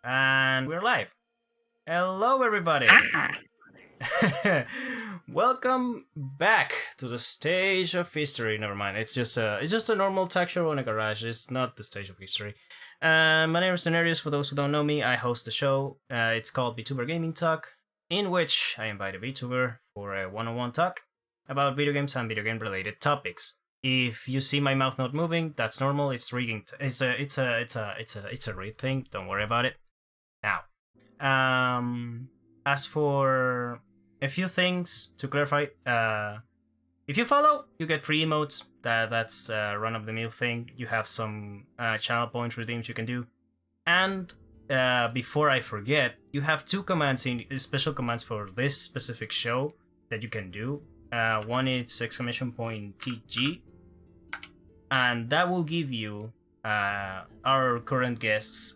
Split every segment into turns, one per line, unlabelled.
And we're live. Hello, everybody.
Ah,
Welcome back to the stage of history. Never mind. It's just a normal tech show in a garage. It's not the stage of history. My name is Scenarios. For those who don't know me, I host the show. It's called Vtuber Gaming Talk, in which I invite a Vtuber for a one-on-one talk about video games and video game related topics. If you see my mouth not moving, that's normal. It's rigging. It's a read thing. Don't worry about it. Now, as for a few things to clarify, if you follow, you get free emotes. That's a run of the mill thing. You have some channel points redeems you can do, and before I forget, you have two commands in special commands for this specific show that you can do. One is exclamation point TG, and that will give you our current guests'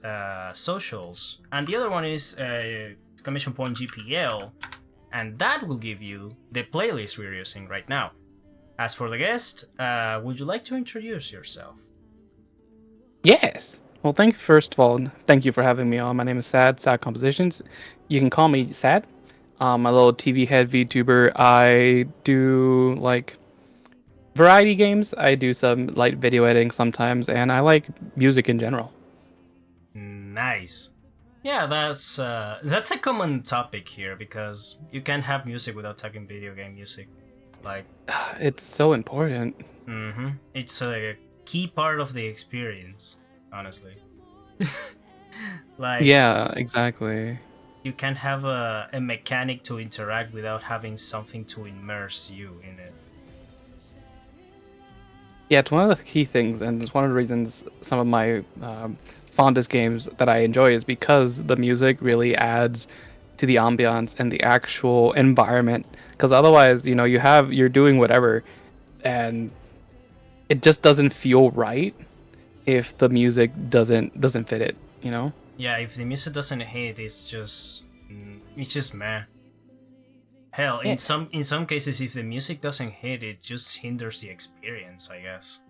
socials, and the other one is exclamation point GPL, and that will give you the playlist we're using right now. As for the guest, would you like to introduce yourself?
yes. Well, first of all, thank you for having me on. My name is Sad Compositions. You can call me Sad. I'm a little TV head VTuber. I do like variety games. I do some light video editing sometimes, and I like music in general.
Nice. Yeah, that's a common topic here because you can't have music without talking video game music. Like,
It's so important.
it's a key part of the experience, honestly. Like,
Yeah, exactly.
you can't have a mechanic to interact without having something to immerse you in it.
Yeah, it's one of the key things, and it's one of the reasons some of my fondest games that I enjoy is because the music really adds to the ambiance and the actual environment. Because otherwise, you're doing whatever, and it just doesn't feel right if the music doesn't fit it. You know?
Yeah, if the music doesn't hit, it's just meh. Hell,
Yeah.
in some cases, if the music doesn't hit, it just hinders the experience, I guess.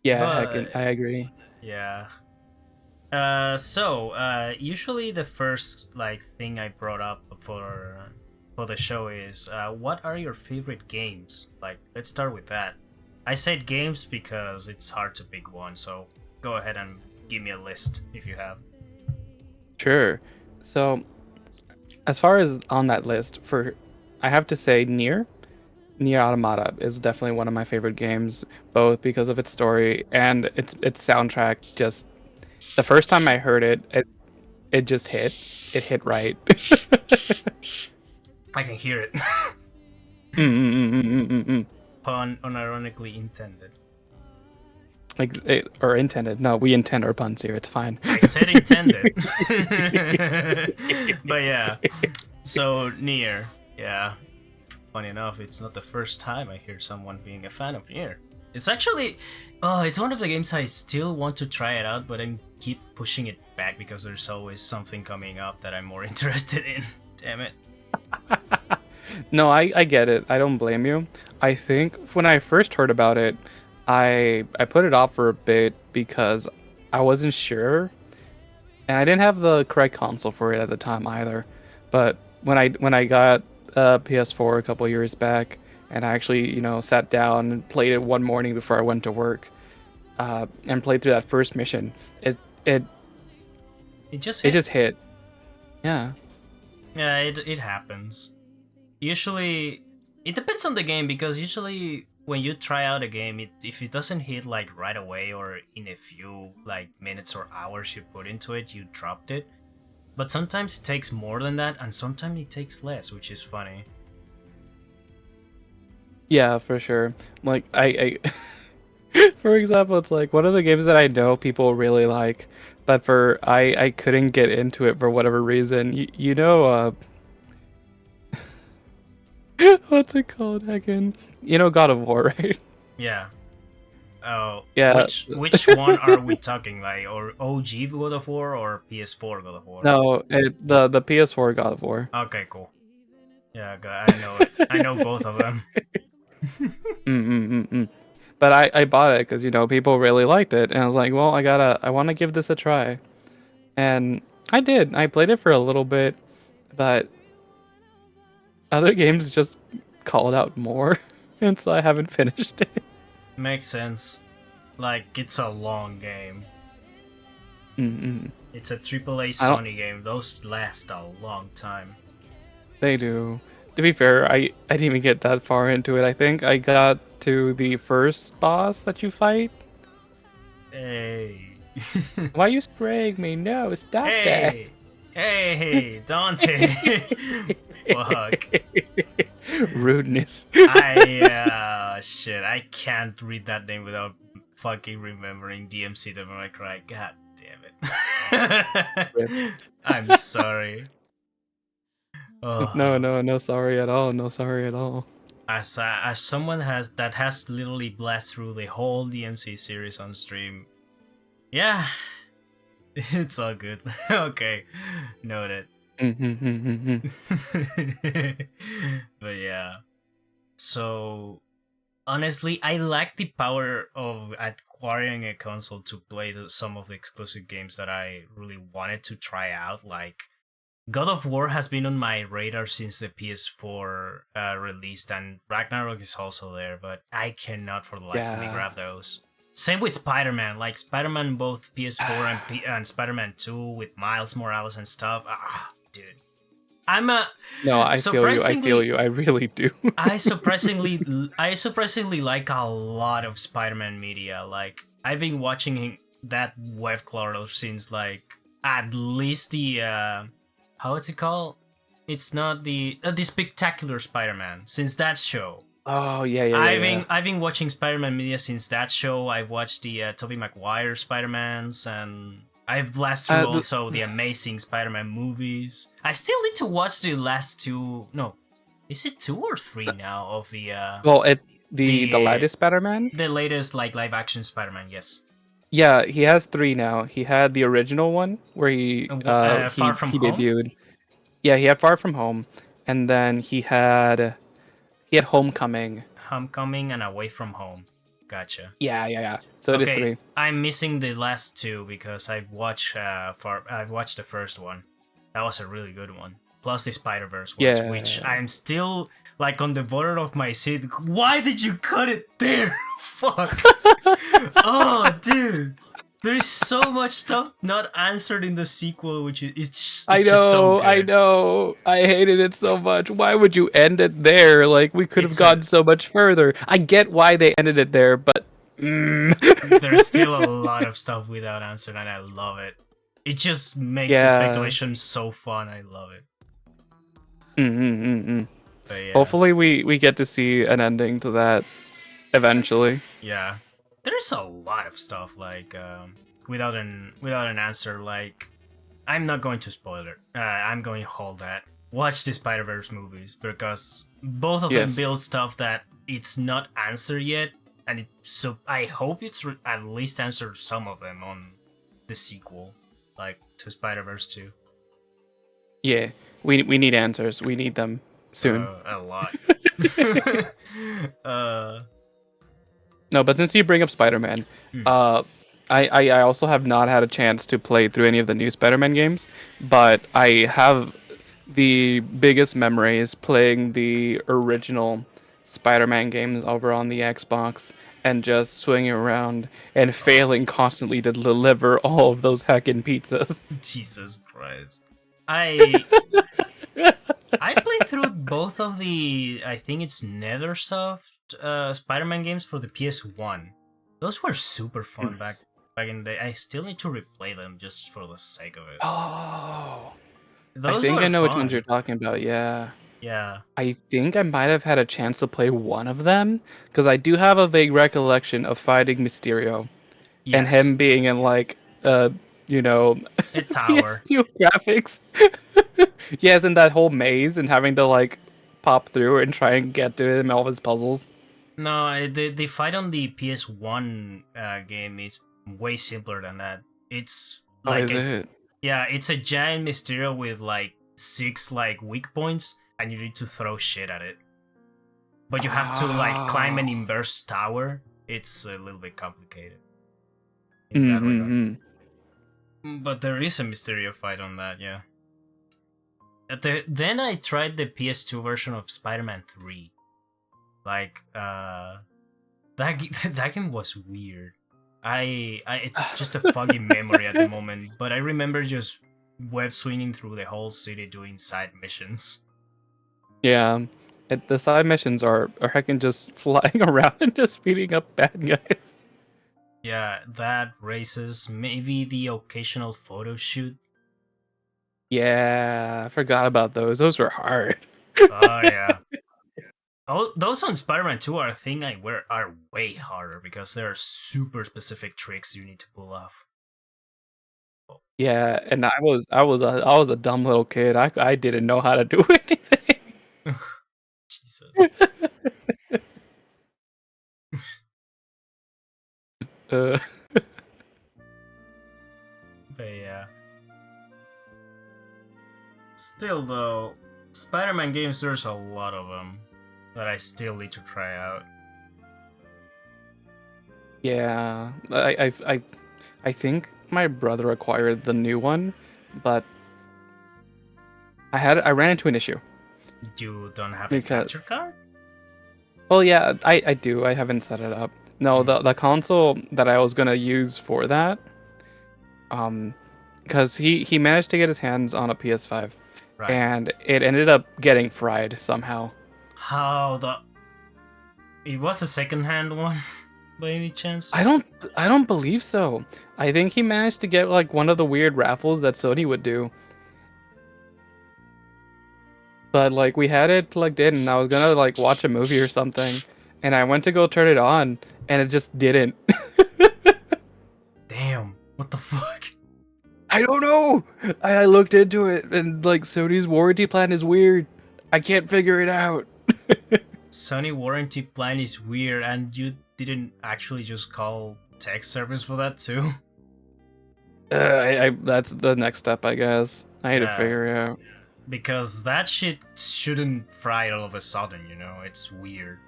Yeah,
But
I agree.
yeah. Usually the first thing I brought up for the show is what are your favorite games? Like, let's start with that. I said games because it's hard to pick one, so go ahead and give me a list if you have.
Sure. So, as far as on that list, I have to say Nier Automata is definitely one of my favorite games, both because of its story and its soundtrack. Just the first time I heard it just hit. It hit right.
I can hear it.
Mm.
Pun unironically intended.
Or intended. No, we intend our puns here. It's fine.
I said intended. But yeah. So Nier, yeah. Funny enough, it's not the first time I hear someone being a fan of Nier. It's actually, it's one of the games I still want to try it out, but I keep pushing it back because there's always something coming up that I'm more interested in. Damn it.
No, I get it. I don't blame you. I think when I first heard about it, I put it off for a bit because I wasn't sure, and I didn't have the correct console for it at the time either. But when I got a PS4 a couple years back, and I actually sat down and played it one morning before I went to work, and played through that first mission, it
It just
it
hit.
just hit. Yeah.
Yeah, it happens. Usually, it depends on the game because usually when you try out a game, if it doesn't hit like right away or in a few minutes or hours you put into it, you dropped it. But sometimes it takes more than that, and sometimes it takes less, which is funny.
Yeah, for sure. Like for example, it's like one of the games that I know people really like, but I couldn't get into it for whatever reason. What's it called again? God of War, right?
Yeah. Oh,
Yeah.
which one are we talking? Like, or OG God of War or PS4 God of War?
No, the PS4 God of War.
Okay, cool. Yeah, I know it. I know both of them.
Mm-mm-mm-mm. But I bought it because people really liked it, and I was like, well, I want to give this a try, and I did. I played it for a little bit, but other games just called out more, and so I haven't finished it.
Makes sense. Like, it's a long game.
Mm-mm.
It's a AAA
I don't.
Sony game. Those last a long time.
They do. To be fair, I didn't even get that far into it. I think I got to the first boss that you fight.
Hey.
Why are you spraying me? No, stop that.
Hey. Hey, Dante. Fuck.
Rudeness.
Shit, I can't read that name without fucking remembering DMC Devil May Cry. God damn it. I'm sorry. Oh.
No, sorry at all. No, sorry at all.
As someone that has literally blasted through the whole DMC series on stream, yeah, it's all good. Okay, noted. But yeah, so honestly, I like the power of acquiring a console to play some of the exclusive games that I really wanted to try out. Like, God of War has been on my radar since the PS4 released, and Ragnarok is also there, but I cannot for the life of me grab those. Same with Spider-Man, like Spider-Man both PS4 and Spider-Man 2 with Miles Morales and stuff. Ah, dude.
No, I feel you. I really do.
I surprisingly like a lot of Spider-Man media. Like, I've been watching that web cloro since like at least the how is it called? It's not the Spectacular Spider-Man, since that show.
Oh yeah.
I've been watching Spider-Man media since that show. I've watched the Tobey Maguire Spider-Mans, and I've blasted through also the Amazing Spider-Man movies. I still need to watch the last two. No, is it 2 or 3 now of the?
Well, the latest Spider-Man.
The latest like live action Spider-Man. Yes.
Yeah, he has 3 now. He had the original one where he
Far From Home?
debuted. Yeah, he had Far From Home, and then he had Homecoming.
Homecoming and Away From Home. Gotcha.
Yeah. So it is 3.
I'm missing the last 2 because I've watched the first one. That was a really good one. Plus the Spider-Verse ones, which I'm still like on the border of my seat. Why did you cut it there? Fuck. Oh, dude. There is so much stuff not answered in the sequel, which is
I know,
just so good.
I know. I hated it so much. Why would you end it there? Like, we could have gone so much further. I get why they ended it there, but
there's still a lot of stuff without answered, and I love it. It just makes the speculation so fun. I love it. But yeah.
Hopefully we get to see an ending to that eventually.
Yeah. There's a lot of stuff like without an answer. Like, I'm not going to spoil it. I'm going to hold that. Watch the Spider-Verse movies because both of them build stuff that it's not answered yet, and so I hope it's at least answered some of them on the sequel, like to Spider-Verse 2.
Yeah, we need answers. We need them soon.
A lot.
No, but since you bring up Spider-Man, I also have not had a chance to play through any of the new Spider-Man games, but I have the biggest memories playing the original Spider-Man games over on the Xbox and just swinging around and failing constantly to deliver all of those heckin' pizzas.
Jesus Christ. I played through both of the, I think it's Nethersoft Spider-Man games for the PS1. Those were super fun back in the day. I still need to replay them just for the sake of it.
Oh,
those
I think I know which
fun.
ones you're talking about. Yeah.
Yeah.
I think I might have had a chance to play one of them because I do have a vague recollection of fighting Mysterio and him being in like
a tower.
PS2 graphics. Yes, in that whole maze and having to like pop through and try and get to him all of his puzzles.
No, the fight on the PS1 game is way simpler than that. It's like it's a giant Mysterio with like 6 like weak points, and you need to throw shit at it. But you have to like climb an inverse tower. it's a little bit complicated in that regard. But there is a Mysterio fight on that, yeah. Then I tried the PS2 version of Spider-Man 3. Like, that game was weird. It's just a foggy memory at the moment, but I remember just web swinging through the whole city doing side missions.
Yeah, the side missions are heckin' just flying around and just beating up bad guys.
Yeah, that races, maybe the occasional photo shoot.
Yeah, I forgot about those. Those were hard.
Oh yeah. Oh, those on Spider-Man 2 are a thing are way harder because there are super specific tricks you need to pull off.
Yeah, and I was a dumb little kid. I didn't know how to do anything.
Jesus.
Uh,
But yeah. Still though, Spider-Man games, there's a lot of them that I still need to try out.
yeah, I think my brother acquired the new one, but I ran into an issue
You don't have a
because
capture card?
well, yeah, I do. I haven't set it up. No, the console that I was gonna use for that, because he managed to get his hands on a PS5,
Right.
and it ended up getting fried somehow.
How the... It was a second-hand one, by any chance?
I don't believe so. I think he managed to get like one of the weird raffles that Sony would do. But like we had it plugged in and I was gonna like watch a movie or something, and I went to go turn it on and it just didn't.
Damn, what the fuck?
I don't know. I looked into it and like Sony's warranty plan is weird. I can't figure it out.
Sony warranty plan is weird, and you didn't actually just call tech service for that too?
I that's the next step, I guess. I had to
Yeah.
figure it out.
Because that shit shouldn't fry all of a sudden, you know? It's weird.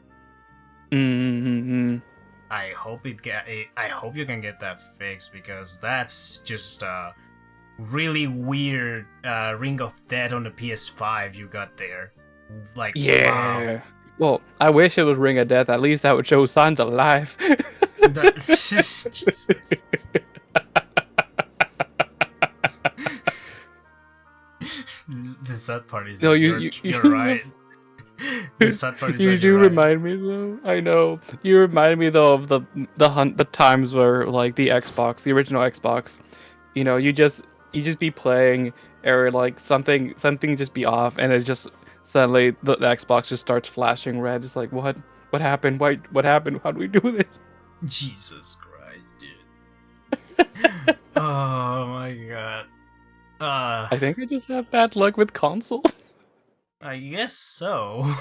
Mm-hmm.
I hope I hope you can get that fixed, because that's just a really weird Ring of Death on the PS5 you got there. Like,
Yeah.
wow.
Well, I wish it was Ring of Death. At least that would show signs of life.
Jesus. The sad part is
No,
that
you
you're right. The sad part is
you
that
do
you're right.
remind me though. I know. You remind me though of the times where like the original Xbox, you just be playing or like something just be off and it's just suddenly the Xbox just starts flashing red. It's like what happened? What happened? How do we do this?
Jesus Christ, dude. Oh my god.
I think I just have bad luck with consoles.
I guess so.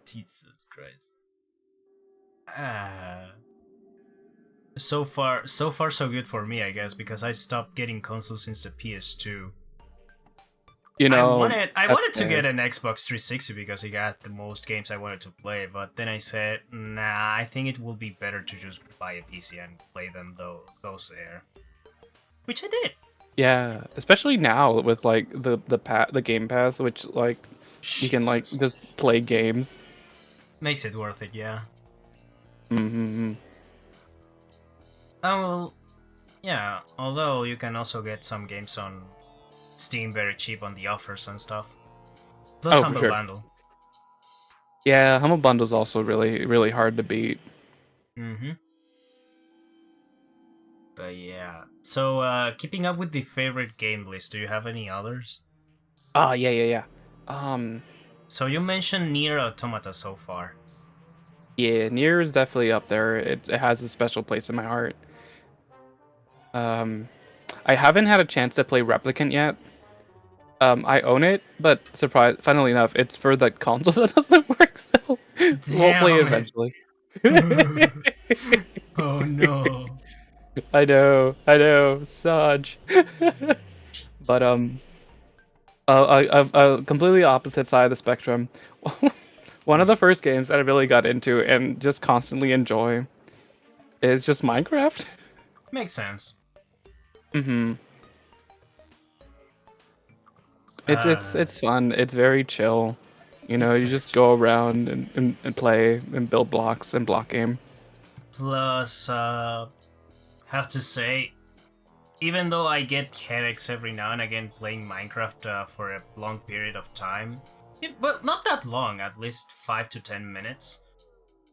Jesus Christ. So far so good for me, I guess, because I stopped getting consoles since the PS2. I wanted to get an Xbox 360 because it got the most games I wanted to play, but then I said, nah, I think it will be better to just buy a PC and play them those there. Which I did.
Yeah, especially now with like the Game Pass, which like you can like just play games.
Makes it worth it, yeah.
Mm-hmm.
Well, yeah. Although you can also get some games on Steam very cheap on the offers and stuff. Plus Humble Bundle.
Yeah, Humble Bundle's also really, really hard to beat.
Mm-hmm. But yeah. So, keeping up with the favorite game list, do you have any others?
Yeah.
So you mentioned Nier Automata so far.
Yeah, Nier is definitely up there. It has a special place in my heart. I haven't had a chance to play Replicant yet. I own it, but funnily enough, it's for the console that doesn't work, so we'll play it eventually.
Oh no.
I know, Saj. But a completely opposite side of the spectrum. One of the first games that I really got into and just constantly enjoy is just Minecraft.
Makes sense.
hmm It's
Uh,
it's fun. It's very chill. You
it's
know, you
very
just
chill.
go around and play and build blocks and block game.
Plus, have to say, even though I get headaches every now and again playing Minecraft for a long period of time, but not that long, at least 5 to 10 minutes.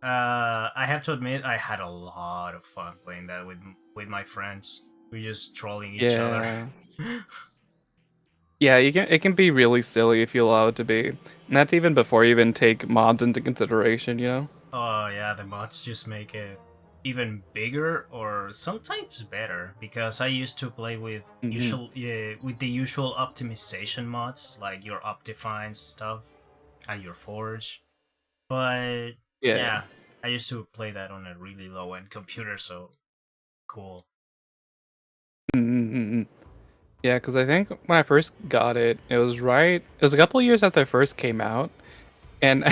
I have to admit, I had a lot of fun playing that with my friends. We just trolling each other.
Yeah. Yeah, you can it can be really silly if you allow it to be. And that's even before you even take mods into consideration, you know?
Oh yeah, the mods just make it even bigger or sometimes better because I used to play with
hmm
with the usual optimization mods like your Optifine stuff and your Forge. But
Yeah.
yeah, I used to play that on a really low end computer, so cool.
Mm-hmm. Yeah, because I think when I first got it, it was a couple of years after it first came out, and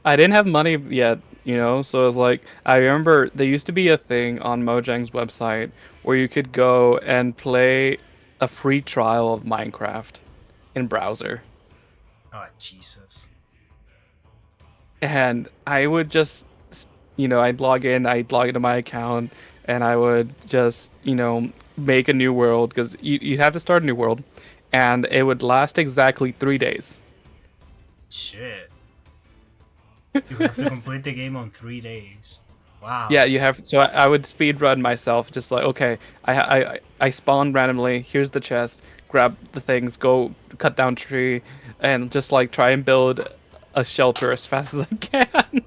I didn't have money yet, you know, so it was like, I remember there used to be a thing on Mojang's website where you could go and play a free trial of Minecraft in browser.
Oh Jesus.
And I would just, you know, I'd log into my account, and I would just, you know, make a new world because you have to start a new world, and it would last exactly 3 days.
Shit. You have to complete the game on 3 days.
Yeah,
Wow.
you have. So I would speed run myself, just like, okay, I spawn randomly. Here's the chest. Grab the things. Go cut down tree, and just like try and build a shelter as fast as I can.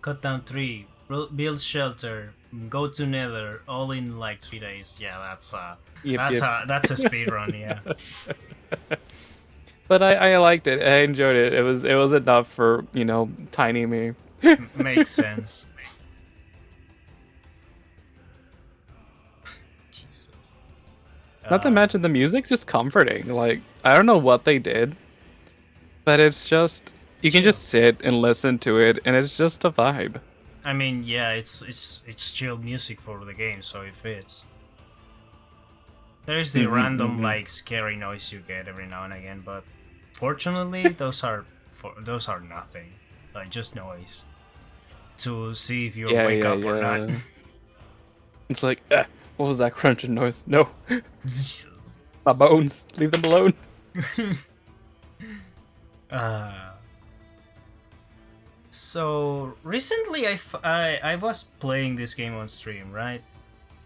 Cut down tree, build shelter, go to Nether, all in like 3 days. Yeah,
Yep, yep.
that's a speed run. Yeah,
But I liked it. I enjoyed it. It was enough for, you know, tiny me.
Makes sense. Jesus.
Not to
Uh,
mention the music just comforting. Like, I don't know what they did, but it's just you can
chill.
just sit and listen to it, and it's just a vibe.
I mean, yeah, it's chill music for the game, so it fits. There's the
Mm-hmm,
random
mm-hmm.
like scary noise you get every now and again, but fortunately, those are nothing. Like just noise to see if you
Yeah,
wake
yeah,
up or not.
yeah. It's like, what was that crunching noise? No,
Jesus.
my bones. Leave them alone.
uh, so recently, I was playing this game on stream, right?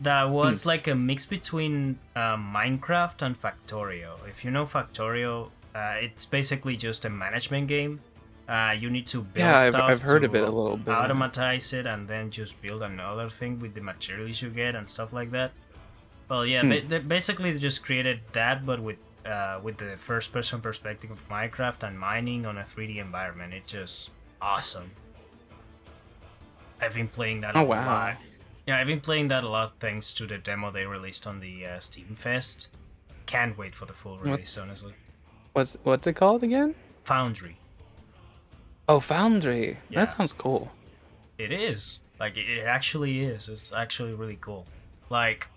That
Hmm.
was like a mix between Minecraft and Factorio. If you know Factorio, it's basically just a management game. You need to
Yeah,
build
I've
stuff
heard of it a
to
little bit.
automatize it and then just build another thing with the materials you get and stuff like that. Well, yeah,
Hmm.
they basically just created that, but with the first-person perspective of Minecraft and mining on a 3D environment. It's just awesome. I've been playing that a
Oh
lot.
wow.
Yeah, I've been playing that a lot thanks to the demo they released on the Steam Fest. Can't wait for the full
What
release, honestly.
what's it called again?
Foundry.
Oh, Foundry. That
Yeah,
sounds cool.
it is. Like, it actually is. It's actually really cool. Like,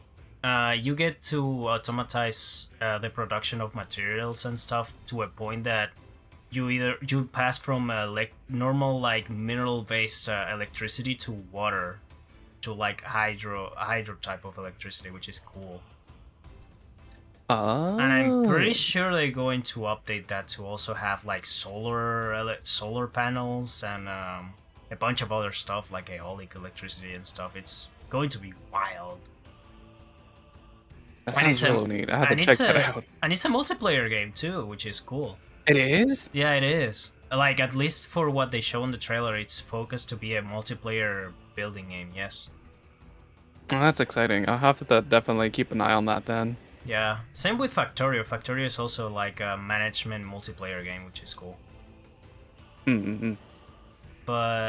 you get to automatize the production of materials and stuff to a point that you pass from normal like mineral based electricity to water to like hydro type of electricity, which is cool. And I'm pretty
Oh.
sure they're going to update that to also have like solar panels and a bunch of other stuff like aeolic electricity and stuff. It's going to be wild.
That
And
sounds
it's a
really neat. I have to
and it's
check that
a
out.
and it's a multiplayer game too, which is cool.
It is?
Yeah, it is. Like at least for what they show in the trailer, it's focused to be a multiplayer building game. Yes.
Oh, that's exciting. I'll have to definitely keep an eye on that then.
Yeah. Same with Factorio. Factorio is also like a management multiplayer game, which is cool.
Mm-hmm.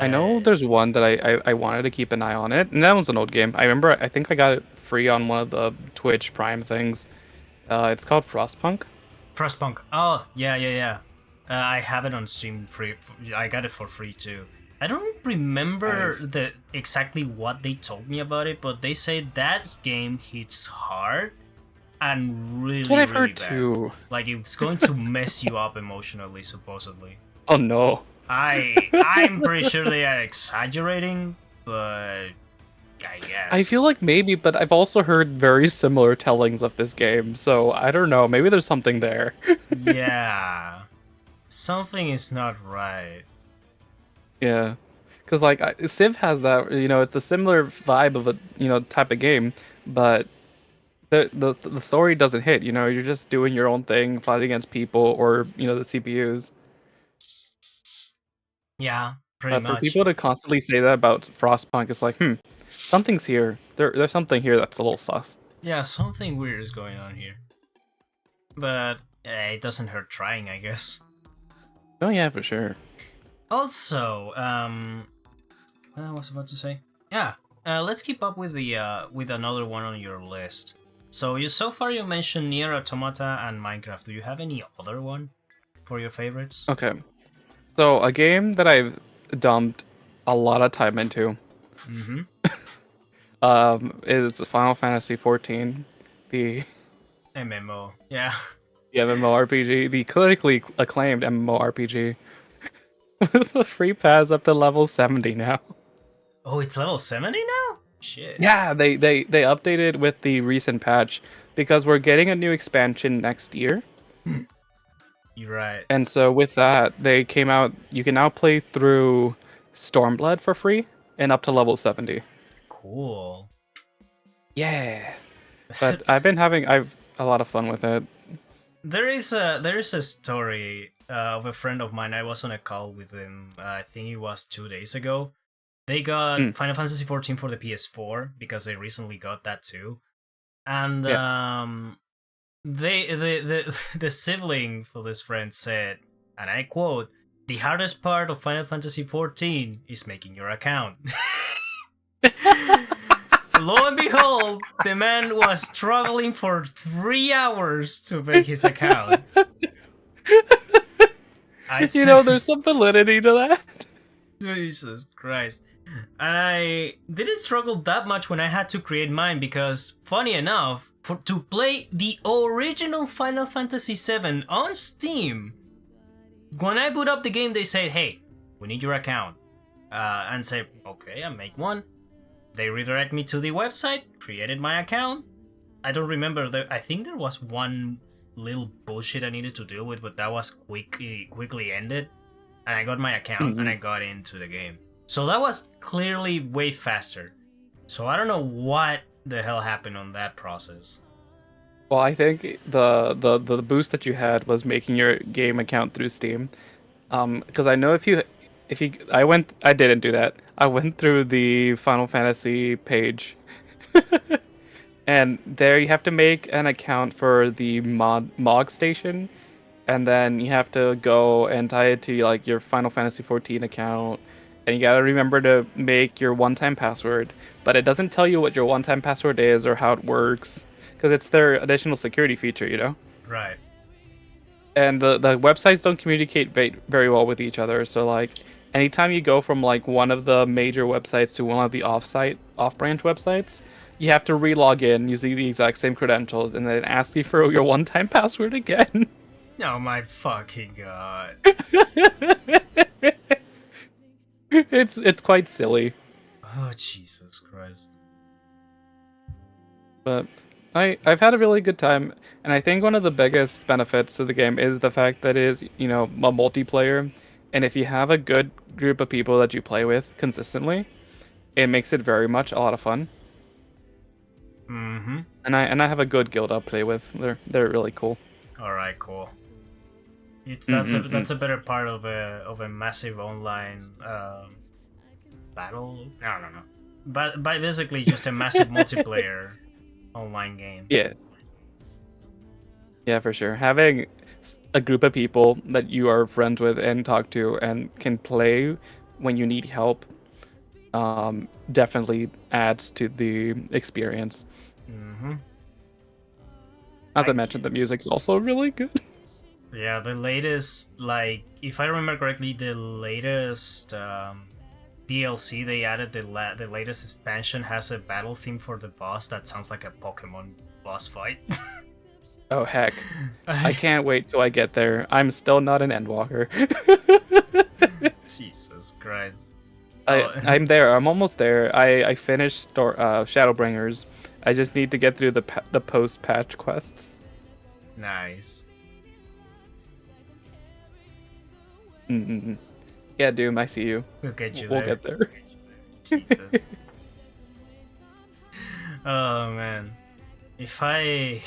I know
But
there's one that I wanted to keep an eye on it, and that one's an old game. I remember I think I got it free on one of the Twitch Prime things. It's called Frostpunk.
Frostpunk. Oh, yeah, yeah, yeah. I have it on Steam free. I got it for free too. I don't remember
Nice.
exactly what they told me about it, but they say that game hits hard and
That's what
really,
I've
really
heard
bad.
too.
Like it's going to mess you up emotionally, supposedly.
Oh no.
I'm pretty sure they are exaggerating, but I
I
guess.
feel like maybe, but I've also heard very similar tellings of this game, so I don't know. Maybe there's something there.
Yeah. Something is not right.
Yeah, because like Civ has that, it's a similar vibe of a type of game, but the story doesn't hit. You're just doing your own thing, fighting against people or the CPUs.
Yeah, pretty
But for
much.
people to constantly say that about Frostpunk, it's like, something's here. There's something here that's a little sus.
Yeah, something weird is going on here. But it doesn't hurt trying, I guess.
Oh yeah, for sure.
Also, what I was about to say? Yeah, let's keep up with the with another one on your list. So far you mentioned Nier Automata and Minecraft. Do you have any other one for your favorites?
Okay, so a game that I've dumped a lot of time into
Mm-hmm.
is Final Fantasy 14, the
MMO. Yeah.
the MMORPG, the critically acclaimed MMORPG, with the free pass up to level 70 now.
Oh, it's level 70 now? Shit.
Yeah, they updated with the recent patch because we're getting a new expansion next year.
You're right.
And so with that, they came out, you can now play through Stormblood for free and up to level 70.
Cool.
Yeah. But I've a lot of fun with it.
There is a story of a friend of mine. I was on a call with him. I think it was 2 days ago. They got
Mm.
Final Fantasy 14 for the PS4 because they recently got that too, and
Yeah.
the sibling for this friend said, and I quote, "The hardest part of Final Fantasy 14 is making your account." Lo and behold, the man was struggling for 3 hours to make his account. I said,
There's some validity to that.
Jesus Christ. And I didn't struggle that much when I had to create mine because, funny enough, to play the original Final Fantasy VII on Steam, when I boot up the game, they said, "Hey, we need your account." And say, "Okay, I make one." They redirect me to the website, created my account. I don't remember. I think there was one little bullshit I needed to deal with, but that was quickly ended. And I got my account and I got into the game. So that was clearly way faster. So I don't know what the hell happened on that process.
Well, I think the boost that you had was making your game account through Steam. Because I know I didn't do that. I went through the Final Fantasy page, and there you have to make an account for the Mog station, and then you have to go and tie it to like your Final Fantasy 14 account, and you gotta remember to make your one-time password. But it doesn't tell you what your one-time password is or how it works, because it's their additional security feature.
Right.
And the websites don't communicate very well with each other. So like, anytime you go from like one of the major websites to one of the off-branch websites, you have to re-log in using the exact same credentials, and then ask you for your one-time password again.
Oh my fucking god.
It's quite silly,
Oh, Jesus Christ.
but I've had a really good time, and I think one of the biggest benefits to the game is the fact that it is a multiplayer, and if you have a good group of people that you play with consistently, it makes it very much a lot of fun.
Mm-hmm.
And I have a good guild I'll play with. They're really cool.
Alright, cool. It's
Mm-mm-mm.
that's a better part of a massive online battle. I don't know. But basically just a massive multiplayer online game.
Yeah. Yeah, for sure. Having a group of people that you are friends with and talk to and can play when you need help definitely adds to the experience.
Mm-hmm.
Not to mention the music's also really good.
Yeah, the latest, like, if I remember correctly, the latest DLC they added, the latest expansion has a battle theme for the boss that sounds like a Pokemon boss fight.
Oh heck. I
I,
can't wait till I get there. I'm still not an Endwalker.
Jesus Christ.
I
Oh,
I'm there. I'm almost there. I finished Shadowbringers. I just need to get through the post patch quests.
nice.
Mm-mm. Yeah, Doom, I see you.
We'll get you
We'll
there.
get there.
Jesus. Oh man. If I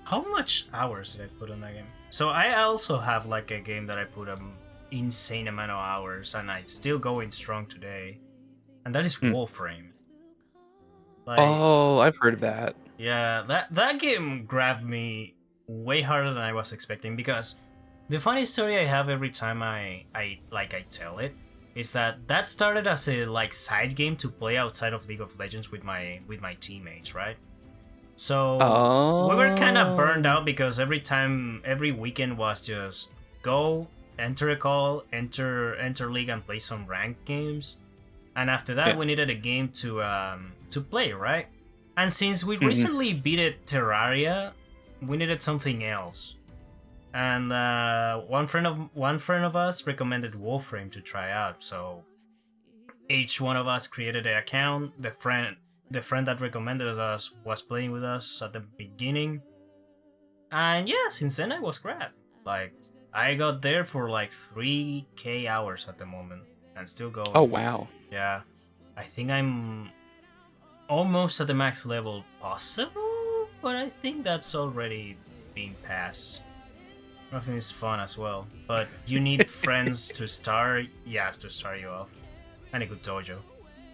how much hours did I put on that game? So I also have like a game that I put an insane amount of hours and I'm still going strong today. And that is
Hmm.
Warframe. Like
Oh, I've heard of that.
yeah, that game grabbed me way harder than I was expecting because the funny story I have every time I tell it is that started as a like side game to play outside of League of Legends with my teammates, right? So we were kind of burned
Oh.
out because every weekend was just go, enter a call, enter league and play some ranked games, and after that
Yeah.
we needed a game to play, right? And since we
Mm-mm.
recently beat it Terraria, we needed something else. And one friend of us recommended Warframe to try out. So each one of us created an account. The friend that recommended us was playing with us at the beginning, and yeah, since then I was grabbed. Like I got there for like 3K hours at the moment, and still
Oh
going.
wow.
Yeah, I think I'm almost at the max level possible, but I think that's already been passed. I think it's fun as well, but you need friends to start. Yeah, to start you off, and a good dojo.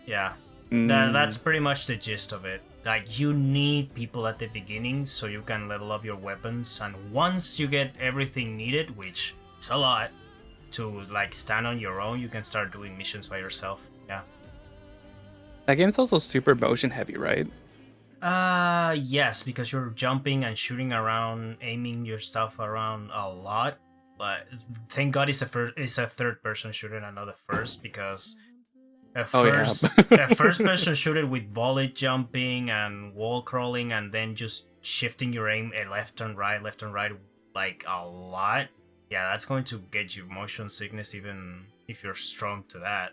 Yeah, that's
Mm.
pretty much the gist of it. Like you need people at the beginning so you can level up your weapons, and once you get everything needed, which is a lot, to like stand on your own, you can start doing missions by yourself. Yeah.
That game's also super motion heavy, right?
Yes, because you're jumping and shooting around, aiming your stuff around a lot. But thank God it's a third person shooter and not a first, because
Oh yeah.
a first person shooter with volley jumping and wall crawling and then just shifting your aim left and right like a lot. Yeah, that's going to get you motion sickness even if you're strong to that.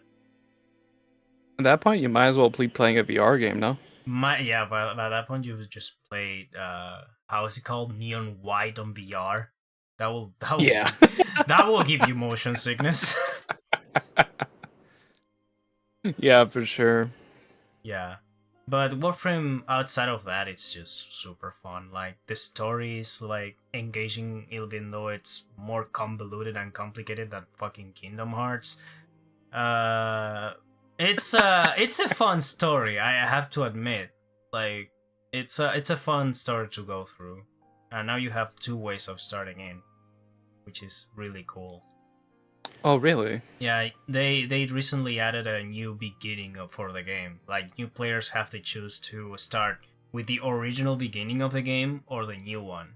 At that point, you might as well be playing a VR game, no?
Yeah, by that point you would just play how is it called? Neon White on VR.
Yeah.
That will give you motion sickness.
Yeah, for sure.
Yeah. But Warframe outside of that it's just super fun. Like the story is like engaging even though it's more convoluted and complicated than fucking Kingdom Hearts. Uh it's a fun story, I have to admit. Like it's a fun story to go through. And now you have two ways of starting in, which is really cool.
Oh really?
Yeah, they recently added a new beginning for the game. Like new players have to choose to start with the original beginning of the game or the new one.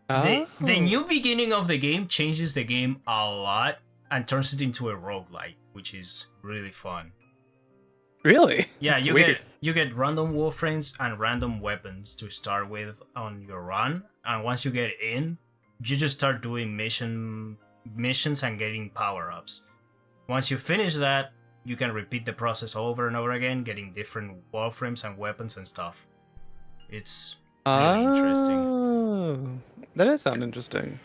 The
Oh.
new beginning of the game changes the game a lot and turns it into a roguelike, which is really fun.
Really?
Yeah,
That's weird.
you get random warframes and random weapons to start with on your run, and once you get in, you just start doing missions and getting power ups. Once you finish that, you can repeat the process over and over again, getting different warframes and weapons and stuff. It's really interesting.
Oh. That does sound interesting.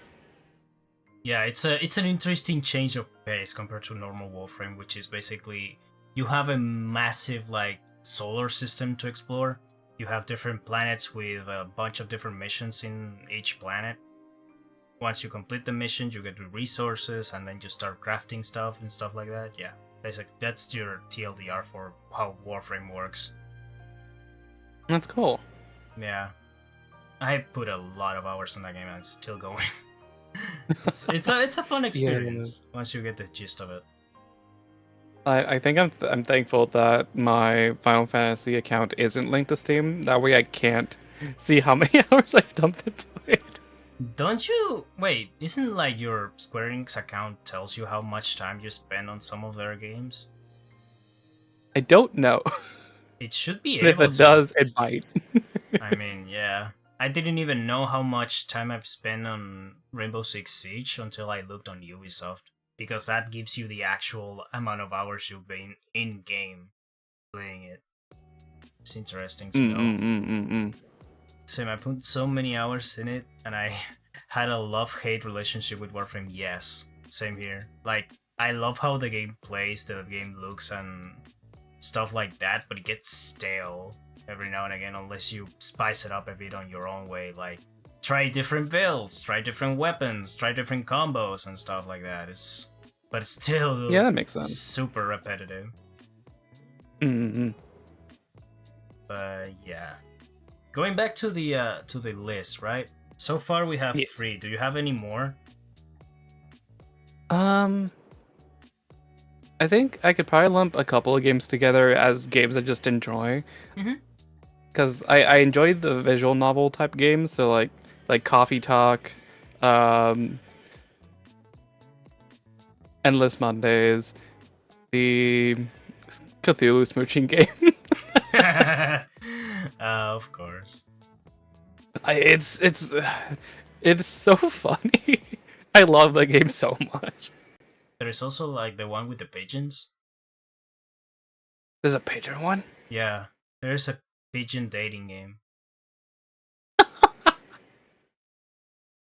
Yeah, it's an interesting change of pace compared to normal Warframe, which is basically you have a massive like solar system to explore. You have different planets with a bunch of different missions in each planet. Once you complete the mission, you get the resources and then you start crafting stuff and stuff like that. Yeah, basically that's your TLDR for how Warframe works.
That's cool.
Yeah, I put a lot of hours in that game and it's still going. It's a fun
Yeah.
experience once you get the gist of it.
I think I'm thankful that my Final Fantasy account isn't linked to Steam. That way I can't see how many hours I've dumped into it.
Don't you wait? Isn't like your Square Enix account tells you how much time you spend on some of their games?
I don't know.
It should be
And if
able
it
to.
does, it might.
I mean, yeah. I didn't even know how much time I've spent on Rainbow Six Siege until I looked on Ubisoft, because that gives you the actual amount of hours you've been in game playing it. It's interesting to know. Same, I put so many hours in it, and I had a love-hate relationship with Warframe. Yes, same here. Like, I love how the game plays, the game looks, and stuff like that, but it gets stale every now and again unless you spice it up a bit on your own way. Like, try different builds, try different weapons, try different combos and stuff like that. But it's still
Yeah, that makes sense.
super repetitive.
Mm-hmm.
But yeah, going back to the list, right? So far we have
Yes.
3. Do you have any more?
I think I could probably lump a couple of games together as games I just enjoy. Because I enjoy the visual novel type games, so like Coffee Talk, Endless Mondays, the Cthulhu smooching game.
Of course.
It's so funny. I love that game so much.
There's also like the one with the pigeons.
There's a pigeon one.
Yeah, there's a pigeon dating game.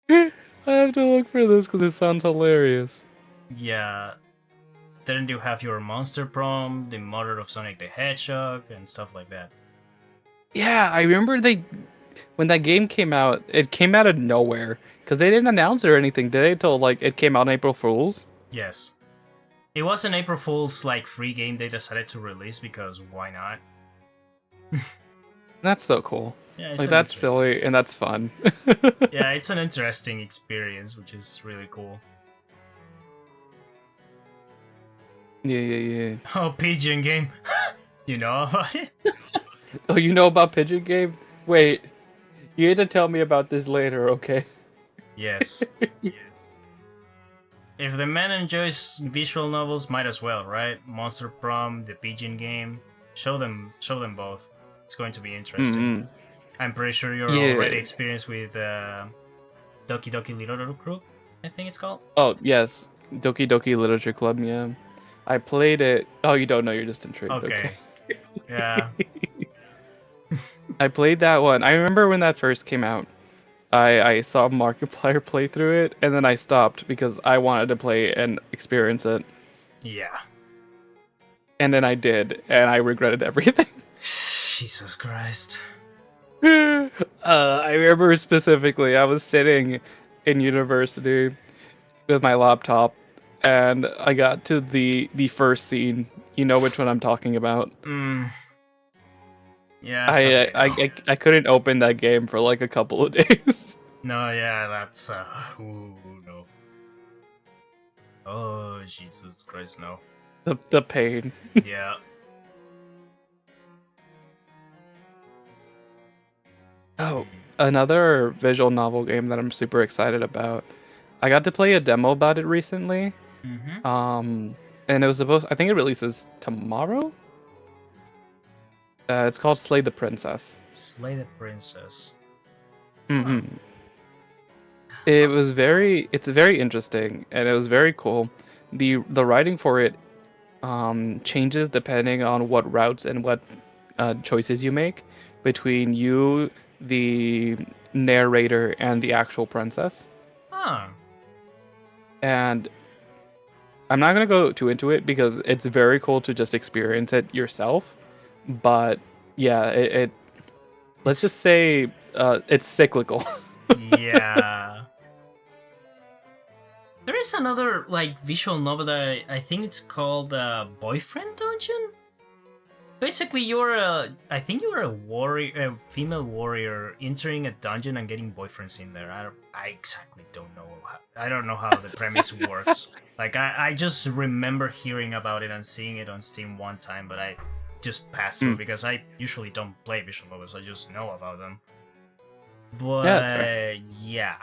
I have to look for this because it sounds hilarious.
Yeah, then you have your Monster Prom, the mother of Sonic the Hedgehog, and stuff like that.
Yeah, I remember when that game came out, it came out of nowhere because they didn't announce it or anything, did they? Till like it came out on April Fools.
Yes. It was an April Fool's like free game they decided to release because why not?
That's so cool.
Yeah,
Like that's silly and that's fun.
Yeah, it's an interesting experience, which is really cool.
Yeah.
Oh, pigeon game. You know about it?
Oh, you know about Pigeon Game? Wait, you need to tell me about this later, okay?
Yes. If the man enjoys visual novels, might as well, right? Monster Prom, the pigeon game. Show them both. It's going to be interesting. I'm pretty sure you're already experienced with Doki Doki Literature Club, I think it's called.
Oh, yes. Doki Doki Literature Club, yeah. I played it. Oh, you don't know, you're just intrigued. Okay.
Yeah.
I played that one. I remember when that first came out. I saw Markiplier play through it, and then I stopped because I wanted to play and experience it.
Yeah.
And then I did, and I regretted everything.
Jesus Christ.
I remember specifically, I was sitting in university with my laptop, and I got to the first scene. You know which one I'm talking about.
Yeah.
I couldn't open that game for like a couple of days.
No, yeah, that's ooh, no. Oh, Jesus Christ, no.
The pain.
Yeah.
Oh, another visual novel game that I'm super excited about. I got to play a demo about it recently. And it was I think it releases tomorrow. It's called Slay the Princess.
Slay the Princess.
It's very interesting, and it was very cool. The writing for it changes depending on what routes and what choices you make between you, the narrator, and the actual princess. And I'm not gonna go too into it because it's very cool to just experience it yourself. But yeah, let's just say it's cyclical.
Yeah. There is another like visual novel that I think it's called Boyfriend Dungeon. Basically, I think you're a warrior, a female warrior entering a dungeon and getting boyfriends in there. I exactly don't know. I don't know how the premise works. Like I just remember hearing about it and seeing it on Steam one time, but I just passed through because I usually don't play visual novels. I just know about them. But yeah,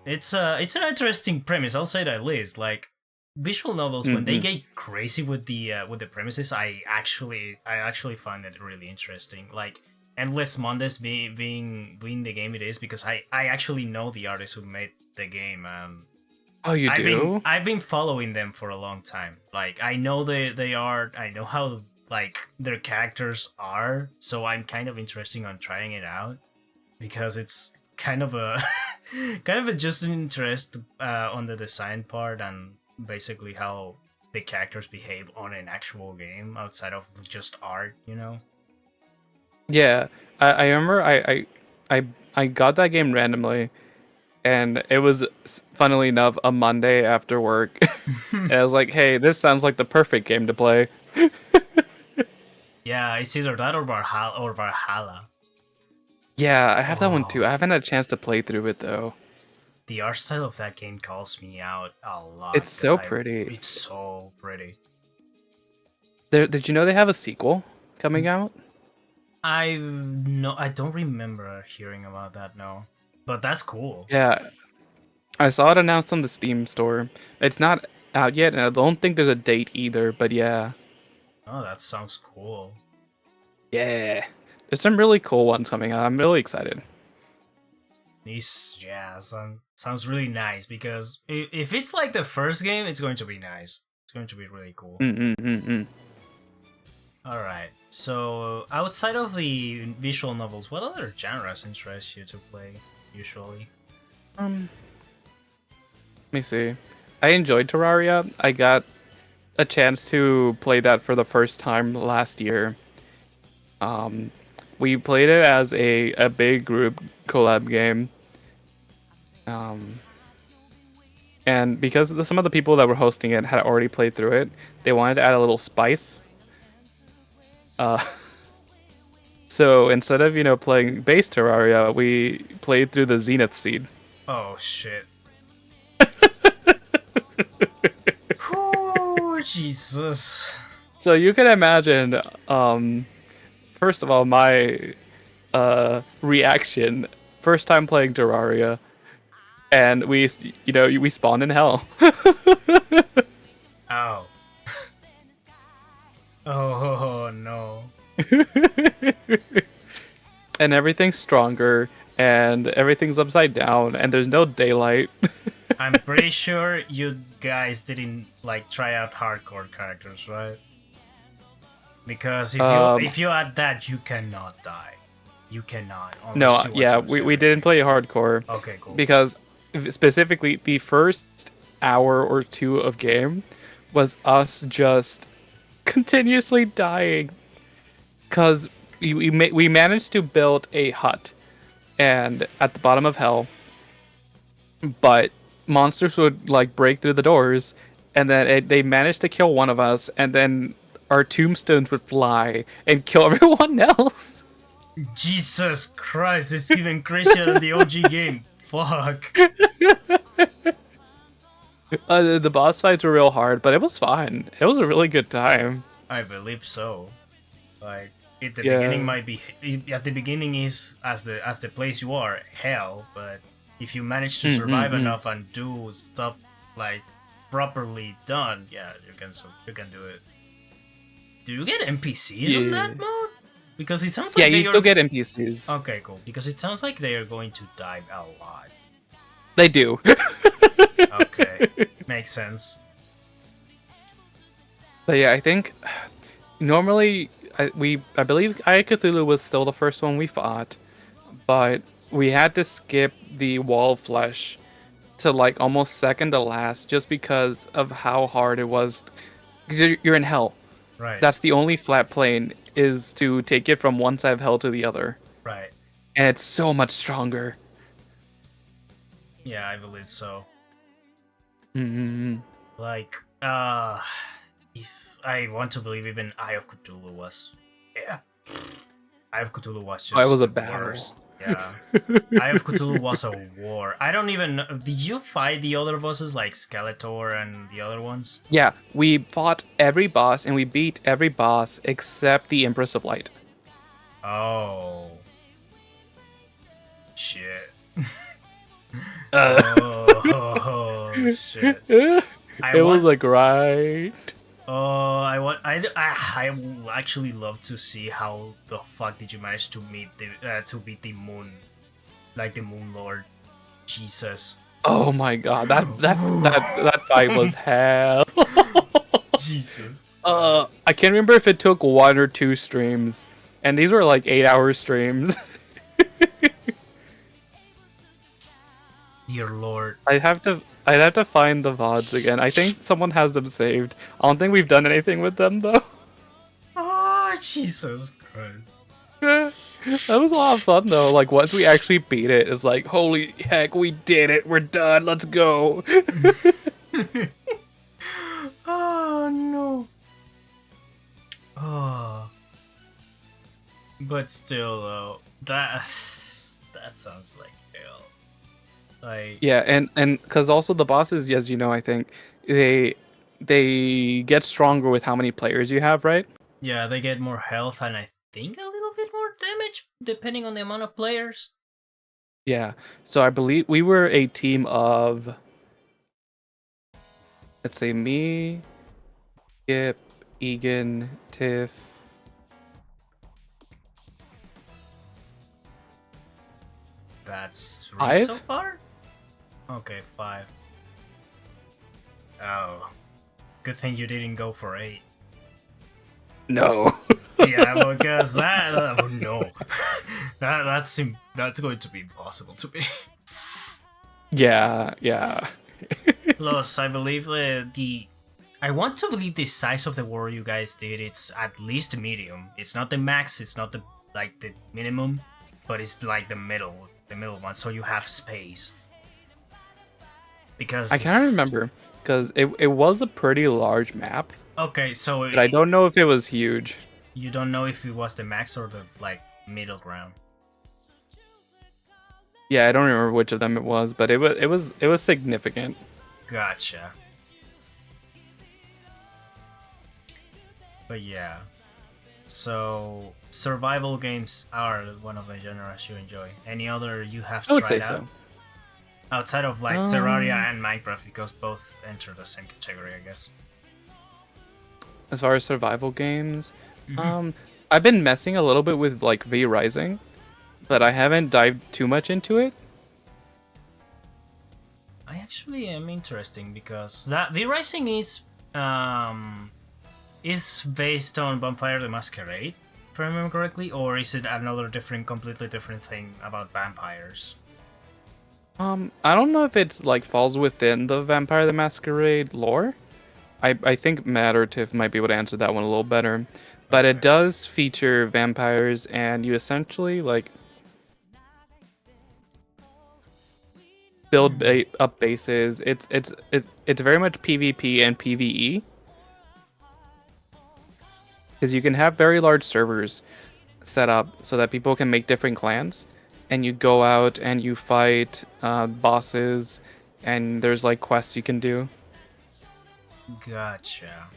it's an interesting premise. I'll say that at least. Like visual novels, when they get crazy with the premises, I actually find it really interesting. Like Endless Mondays being the game it is because I actually know the artist who made the game.
Oh, you do?
I've been following them for a long time. Like I know they are. I know how like their characters are. So I'm kind of interested on trying it out because it's kind of a kind of a just an interest on the design part and basically how the characters behave on an actual game outside of just art. You know.
Yeah, I remember I got that game randomly, and it was funnily enough a Monday after work. And I was like, "Hey, this sounds like the perfect game to play."
Yeah, it's either that or Valhalla.
Yeah, I have that one too. I
Oh,
haven't had a chance to play through it though.
the art style of that game calls me out a lot
It's
because
so
I
pretty.
it's so pretty.
Did you know they have a sequel coming out?
I don't remember hearing about that. No, but that's cool.
Yeah, I saw it announced on the Steam store. It's not out yet, and I don't think there's a date either. But yeah,
Oh, that sounds cool.
yeah, there's some really cool ones coming out. I'm really excited.
This yeah, sounds really nice because if it's like the first game, it's going to be nice. It's going to be really cool.
Mm.
All right. So outside of the visual novels, what other genres interest you to play usually?
Let me see. I enjoyed Terraria. I got a chance to play that for the first time last year. Um, we played it as a big group collab game. And because some of the people that were hosting it had already played through it, they wanted to add a little spice. Uh, so instead of playing base Terraria, we played through the Zenith Seed.
Oh shit. Whew, Jesus.
So you can imagine, first of all, my reaction first time playing Terraria, and we spawned in hell.
Ow. Oh no.
And everything's stronger, and everything's upside down, and there's no daylight.
I'm pretty sure you guys didn't like try out hardcore characters, right? Because if you add that, you cannot die. You cannot.
No,
Unless you
yeah,
want to
we didn't play hardcore
Okay, cool.
because specifically the first hour or two of game was us just continuously dying because we managed to build a hut and at the bottom of hell, but monsters would like break through the doors, and then they managed to kill one of us, and then our tombstones would fly and kill everyone else.
Jesus Christ, it's even crazier than the OG game. Fuck.
The boss fights were real hard, but it was fun. It was a really good time.
I believe so. Like at the
Yeah.
beginning might be at the beginning is as the place you are hell, but if you manage to survive enough and do stuff like properly done, yeah, you can do it. Do you get NPCs on that mode? Because it sounds like
Yeah, you still get NPCs.
Okay, cool. Because it sounds like they are going to die a lot.
They do.
Okay, makes sense.
But yeah, I think normally I believe Eye of Cthulhu was still the first one we fought, but we had to skip the wall of flesh to like almost second to last just because of how hard it was. Because you're in hell.
Right.
That's the only flat plane is to take it from one side of hell to the other.
Right.
And it's so much stronger.
Yeah, I believe so.
Mm-hmm.
Like, if I want to believe even Eye of Cthulhu was, yeah, Eye of Cthulhu was just
Oh, it was a
the
battle.
worst. Yeah, Eye of Cthulhu was a war. I don't even know. Did you fight the other bosses like Skeletor and the other ones?
Yeah, we fought every boss and we beat every boss except the Empress of Light.
Oh, shit. Shit. I
It was
want.
like right.
Oh, I want. I would actually love to see how the fuck did you manage to meet to beat the moon, like the Moon Lord, Jesus.
Oh my god, that fight was hell.
Jesus
I
Christ.
can't remember if it took 1 or 2 streams, and these were like 8-hour streams.
Dear Lord.
I'd have to find the VODs again. I think someone has them saved. I don't think we've done anything with them though.
Oh, Jesus Christ.
That was a lot of fun though. Like once we actually beat it, it's like holy heck, we did it. We're done. Let's go.
Oh no. Oh. But still, though, that sounds like hell. Like,
Yeah, and because also the bosses, as you know, I think they get stronger with how many players you have, right?
yeah, they get more health and I think a little bit more damage depending on the amount of players.
Yeah. So I believe we were a team of, let's say, me, Skip, Egan, Tiff.
That's 3
Five?
so far? Okay, 5. Oh. Good thing you didn't go for 8.
No.
Yeah, because oh no. That's going to be impossible to be.
Yeah.
Plus, I believe I want to believe the size of the world you guys did. It's at least medium. It's not the max. It's not the minimum, but it's like the middle one. So you have space. Because
I can't remember because it was a pretty large map,
okay, so
but I don't know if it was huge.
you don't know if it was the max or the middle ground.
Yeah, I don't remember which of them it was, but it was significant.
Gotcha. But yeah. So survival games are one of the genres you enjoy. Any other you have
I would
tried
say
out?
so.
Outside of Terraria and Minecraft, because both enter the same category, I guess.
As far as survival games, I've been messing a little bit with like V Rising, but I haven't dived too much into it.
I actually am interesting because that V Rising is based on Vampire the Masquerade, if I remember correctly, or is it another completely different thing about vampires?
I don't know if it's like falls within the Vampire the Masquerade lore. I think Matt or Tiff might be able to answer that one a little better. But it does feature vampires, and you essentially like build up bases. It's very much PvP and PvE because you can have very large servers set up so that people can make different clans, and you go out and you fight bosses, and there's like quests you can do.
Gotcha.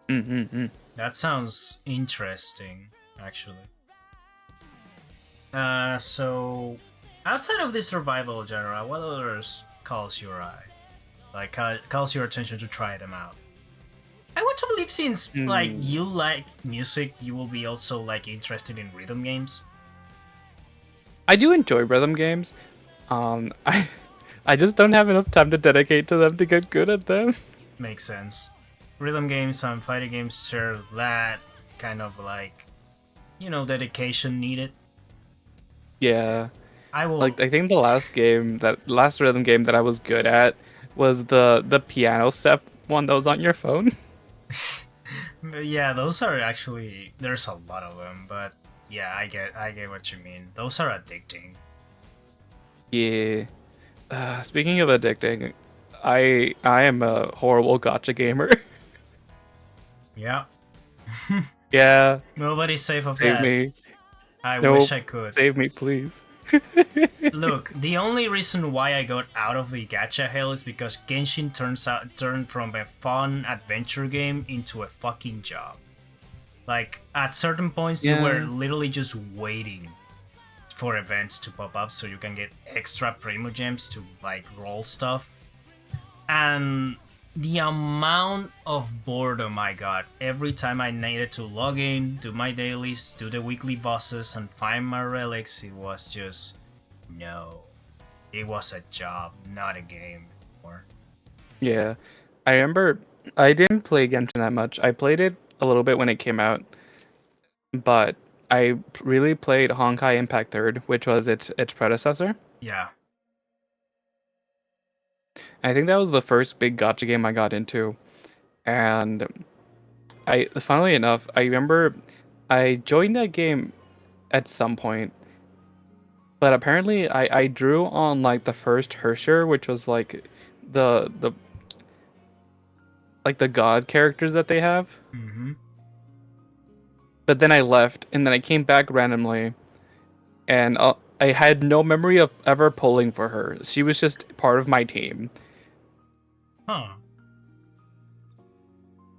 Mm-hmm.
That sounds interesting, actually. So outside of the survival genre, what others calls your eye? Like calls your attention to try them out? I want to believe since like you like music, you will be also like interested in rhythm games.
I do enjoy rhythm games. I just don't have enough time to dedicate to them to get good at them.
Makes sense. Rhythm games and fighting games share that kind of dedication needed.
Yeah.
I will.
Like I think the last rhythm game that I was good at was the piano step one that was on your phone.
Yeah, those are actually there's a lot of them, but yeah, I get what you mean. Those are addicting.
Yeah. Speaking of addicting, I am a horrible gotcha gamer.
Yeah.
Yeah.
Nobody's safe of
Save
that.
me.
I
Nope.
wish I could.
Save me, please.
Look, the only reason why I got out of the gacha hell is because Genshin turned from a fun adventure game into a fucking job. Like at certain points, you were literally just waiting for events to pop up so you can get extra Primo Gems to like roll stuff. And the amount of boredom I got every time I needed to log in, do my dailies, do the weekly bosses, and find my relics, it was just no. It was a job, not a game anymore.
Yeah. I remember I didn't play Genshin that much. I played it a little bit when it came out, but I really played Honkai Impact Third, which was its predecessor.
Yeah.
I think that was the first big gacha game I got into. And funnily enough, I remember I joined that game at some point, but apparently I drew on like the first Hersher, which was like the like the god characters that they have.
Mm-hmm.
But then I left, and then I came back randomly, and I had no memory of ever pulling for her. She was just part of my team.
Huh.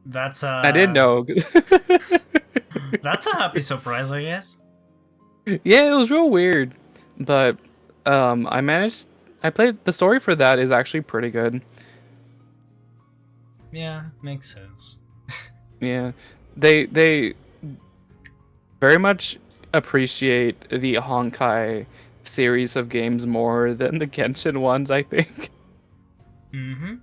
That's
I didn't know.
That's a happy surprise, I guess.
Yeah, it was real weird, but I managed. I played the story for that is actually pretty good.
Yeah, makes sense.
Yeah, they very much appreciate the Honkai series of games more than the Genshin ones, I think.
Mm-hmm.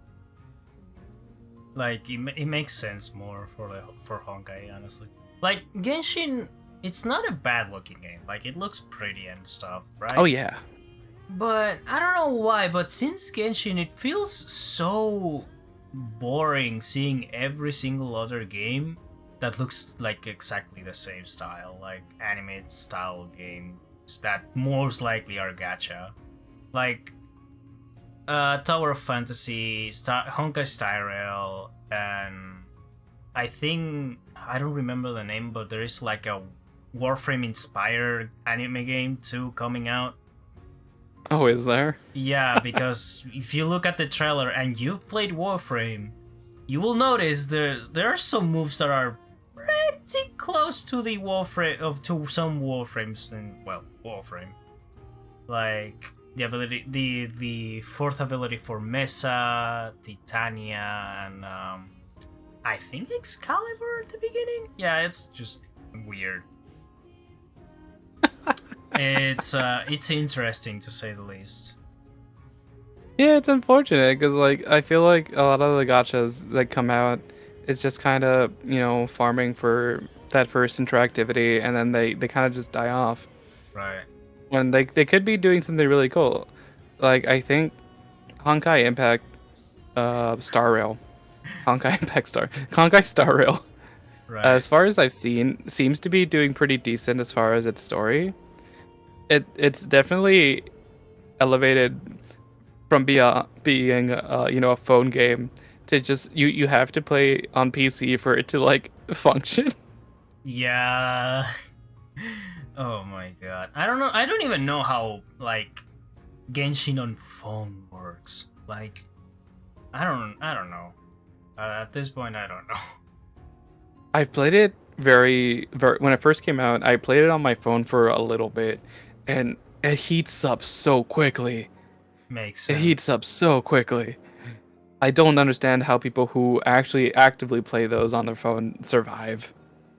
Like it makes sense more for Honkai, honestly. Like Genshin, it's not a bad looking game. Like it looks pretty and stuff, right?
Oh yeah.
But I don't know why, but since Genshin, it feels so boring seeing every single other game that looks like exactly the same style, like anime style games that most likely are gacha. Like Tower of Fantasy, Honkai Star Rail, and I think I don't remember the name, but there is like a Warframe inspired anime game too coming out.
Oh, is there?
Yeah, because if you look at the trailer and you've played Warframe, you will notice there are some moves that are pretty close to the Warframe to some Warframes in Warframe. Like the ability, the fourth ability for Mesa, Titania, and I think Excalibur at the beginning. Yeah, it's just weird. It's interesting to say the least.
Yeah, it's unfortunate because like I feel like a lot of the gachas that come out is just kind of farming for that first interactivity, and then they kind of just die off.
Right.
When they could be doing something really cool, like I think Honkai Impact Star Rail, Honkai Star Rail.
Right.
As far as I've seen, seems to be doing pretty decent as far as its story. It's definitely elevated from being a phone game to just you have to play on PC for it to like function.
Yeah. Oh my god. I don't know. I don't even know how like Genshin on phone works. Like I don't know. At this point I don't know.
I've played it very when it first came out, I played it on my phone for a little bit, and it heats up so quickly.
Makes sense.
It heats up so quickly. I don't understand how people who actually actively play those on their phone survive.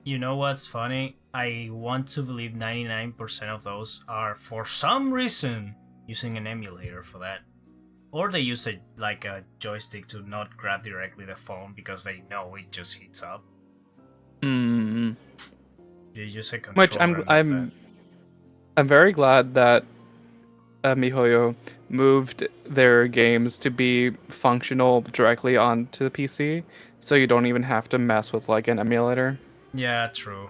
You know what's funny? I want to believe 99% of those are, for some reason, using an emulator for that. Or they use a joystick to not grab directly the phone because they know it just heats up.
Mm.
They use a controller.
Which I'm very glad that MiHoYo moved their games to be functional directly onto the PC, so you don't even have to mess with like an emulator.
Yeah, true.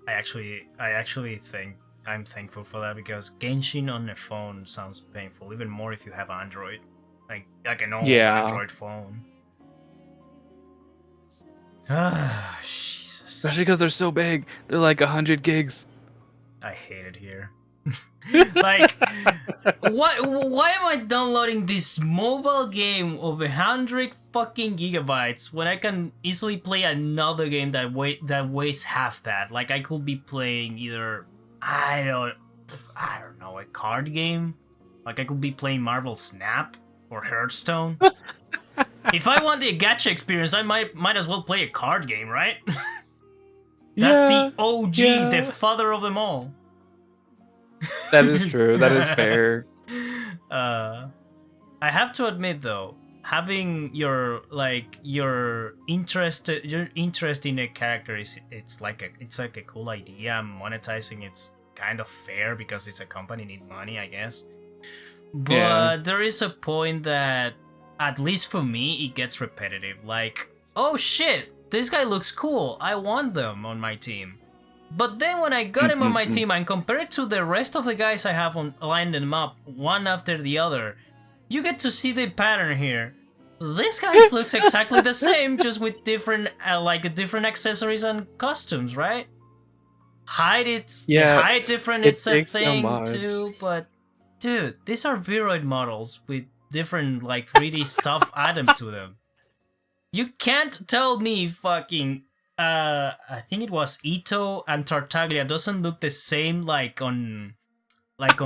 I actually think I'm thankful for that because Genshin on a phone sounds painful, even more if you have Android, like an old Android phone. Ah, Jesus.
Especially because they're so big. They're like 100 gigs.
I hate it here. Like, why am I downloading this mobile game of 100 fucking gigabytes when I can easily play another game that weighs half that? Like, I could be playing either, I don't I don't know, a card game. Like I could be playing Marvel Snap or Hearthstone. If I want the gacha experience, I might as well play a card game, right? That's the OG, the father of them all.
That is true. That is fair.
I have to admit though, having your interest in a character it's like a cool idea. Monetizing it's kind of fair because it's a company, need money, I guess. But there is a point that, at least for me, it gets repetitive. Like, oh shit, this guy looks cool. I want them on my team. But then when I got him on my team and compare it to the rest of the guys I have lined them up one after the other, you get to see the pattern here. This guy looks exactly the same, just with different different accessories and costumes, right? Height different. It's a thing too, but dude, these are Viroid models with different 3D stuff added to them. You can't tell me fucking I think it was Ito and Tartaglia doesn't look the same on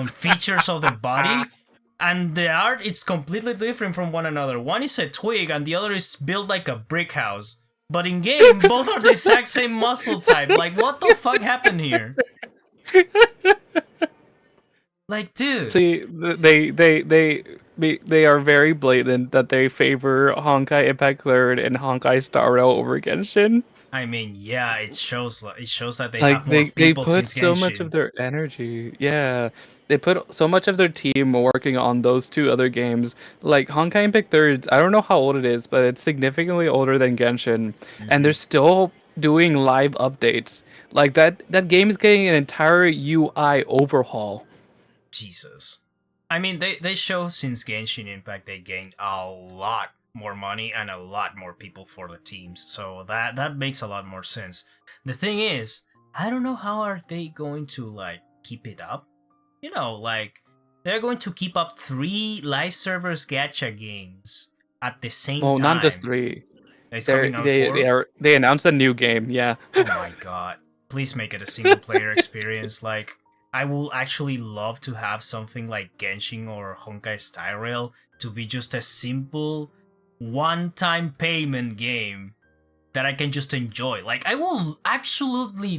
features of the body, and the art it's completely different from one another. One is a twig and the other is built like a brick house. But in game, both are the exact same muscle type. Like, what the fuck happened here? Like, dude.
See, they are very blatant that they favor Honkai Impact Third and Honkai Star Rail over Genshin.
I mean, yeah, it shows that they have more
they
people
put
since
so
Genshin.
much of their energy. Yeah, they put so much of their team working on those two other games. Like Honkai Impact Third, I don't know how old it is, but it's significantly older than Genshin, and they're still doing live updates. Like that game is getting an entire UI overhaul.
Jesus. I mean, they show since Genshin Impact they gained a lot more money and a lot more people for the teams, so that makes a lot more sense. The thing is, I don't know how are they going to keep it up. You know, they're going to keep up 3 live servers gacha games at the same time.
Well, not just 3.
It's coming out 4?
They announced a new game. Yeah.
Oh my god! Please make it a single player experience. I will actually love to have something like Genshin or Honkai Star Rail to be just a simple one-time payment game that I can just enjoy. I will absolutely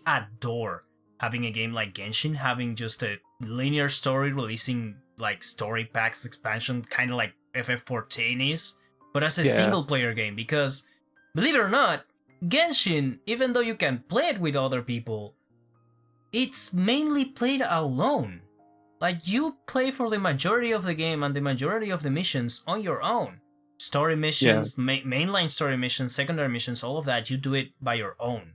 adore having a game like Genshin, having just a linear story, releasing story packs, expansion, kind of like FF14 is, but as a single player game, because believe it or not, Genshin, even though you can play it with other people, it's mainly played alone. You play for the majority of the game and the majority of the missions on your own. Story missions, mainline story missions, secondary missions, all of that, you do it by your own.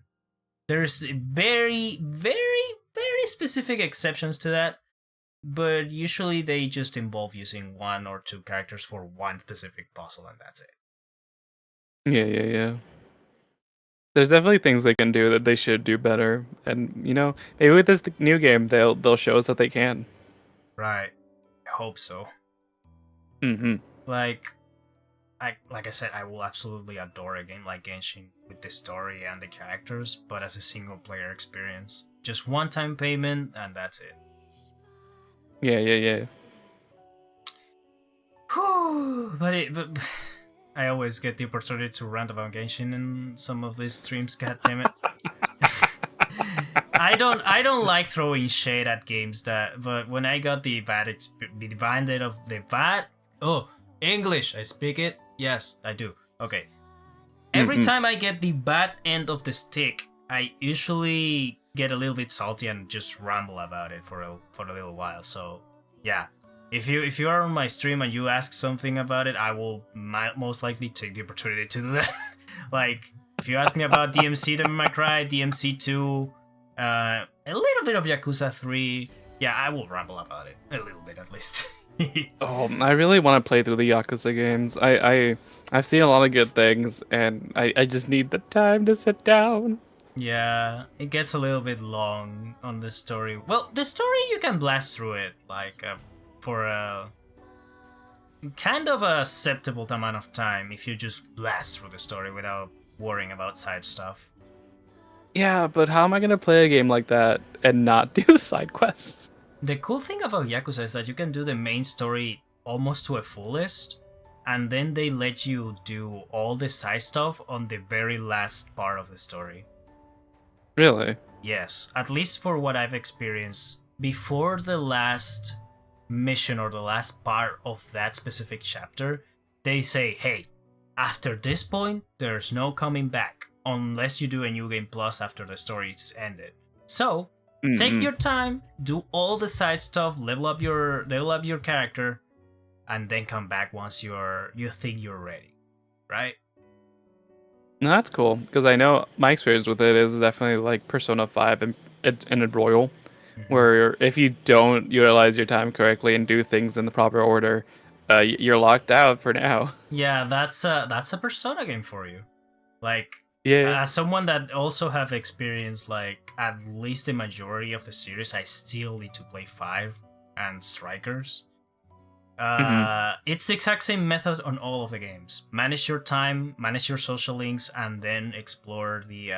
There's very, very, very specific exceptions to that, but usually they just involve using 1 or 2 characters for one specific puzzle, and that's it.
Yeah. There's definitely things they can do that they should do better, and maybe with this new game they'll show us that they can.
Right. I hope so. Like I said, I will absolutely adore a game like Genshin with the story and the characters, but as a single player experience. Just one-time payment and that's it.
Yeah.
Whew, but I always get the opportunity to rant about Genshin in some of these streams, god damn it. I don't like throwing shade at games but when I got the bandit of the VAT, English, I speak it. Yes, I do. Okay. Every time I get the bad end of the stick, I usually get a little bit salty and just ramble about it for a little while. So, yeah. If you are on my stream and you ask something about it, I will most likely take the opportunity to do that. If you ask me about DMC Devil May Cry, DMC 2, a little bit of Yakuza 3, yeah, I will ramble about it. A little bit, at least.
I really want to play through the Yakuza games. I've seen a lot of good things, and I just need the time to sit down.
Yeah, it gets a little bit long on the story. Well, the story you can blast through it, for a kind of a acceptable amount of time if you just blast through the story without worrying about side stuff.
Yeah, but how am I gonna play a game like that and not do the side quests?
The cool thing about Yakuza is that you can do the main story almost to a fullest, and then they let you do all the side stuff on the very last part of the story.
Really?
Yes, at least for what I've experienced. Before the last mission or the last part of that specific chapter, they say, hey, after this point, there's no coming back unless you do a new game plus after the story's ended. So, take
Mm-mm.
your time, do all the side stuff, level up your character, and then come back once you think you're ready, right?
No, that's cool because I know my experience with it is definitely like Persona 5 and a Royal,
Mm-hmm.
where if you don't utilize your time correctly and do things in the proper order, you're locked out for now.
Yeah, that's a Persona game for you. Like,
Yeah.
as someone that also have experienced like at least the majority of the series, I still need to play 5 and Strikers.
Hmm.
It's the exact same method on all of the games. Manage your time, manage your social links, and then explore the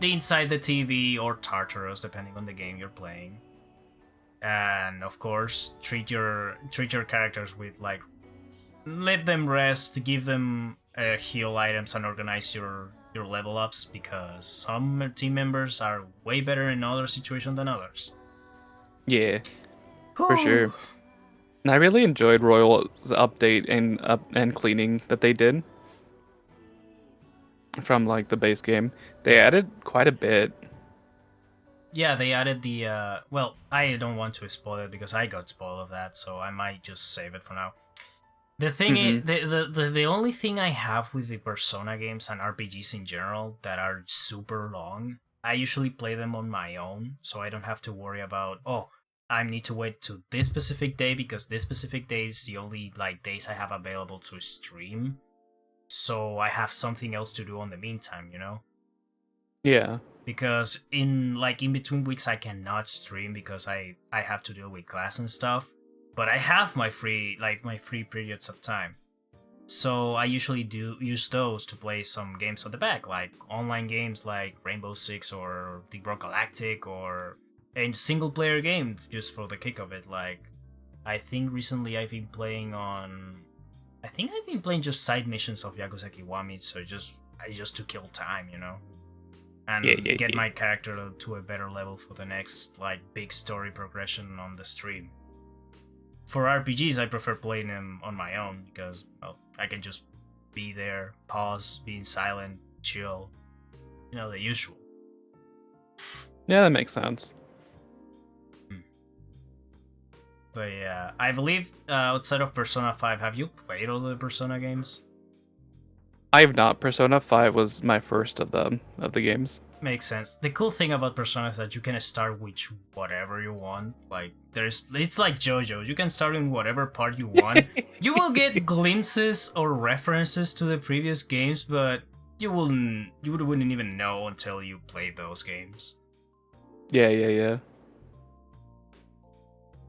inside the TV or Tartarus, depending on the game you're playing. And of course, treat your characters with like let them rest, give them heal items, and organize your level ups because some team members are way better in other situations than others.
Yeah, for
Whew.
sure. And I really enjoyed Royal's update and cleaning that they did from like the base game. They
Yeah.
added quite a bit.
Yeah, they added the well, I don't want to spoil it because I got spoiled of that, so I might just save it for now. The thing is,
Hmm.
the only thing I have with the Persona games and RPGs in general that are super long, I usually play them on my own, so I don't have to worry about I need to wait to this specific day because this specific day is the only like days I have available to stream. So I have something else to do on the meantime, you know?
Yeah.
Because in between weeks I cannot stream because I have to deal with class and stuff. But I have my free periods of time. So I usually do use those to play some games on the back, like online games like Rainbow Six or Deep Rock Galactic, or a single player game just for the kick of it. Like I think recently I think I've been playing just side missions of Yakuza Kiwami, so just to kill time, you know,
Yeah,
and
yeah,
get
yeah.
my character to a better level for the next like big story progression on the stream. For RPGs, I prefer playing them on my own because well, I can just be there, pause, being silent, chill, you know, the usual.
Yeah, that makes sense.
Hmm. But yeah, I believe outside of Persona 5, have you played all the Persona games?
I have not. Persona 5 was my first of the games.
Makes sense. The cool thing about Persona is that you can start with whatever you want. Like it's like JoJo. You can start in whatever part you want. You will get glimpses or references to the previous games, but you wouldn't even know until you played those games.
Yeah, yeah, yeah.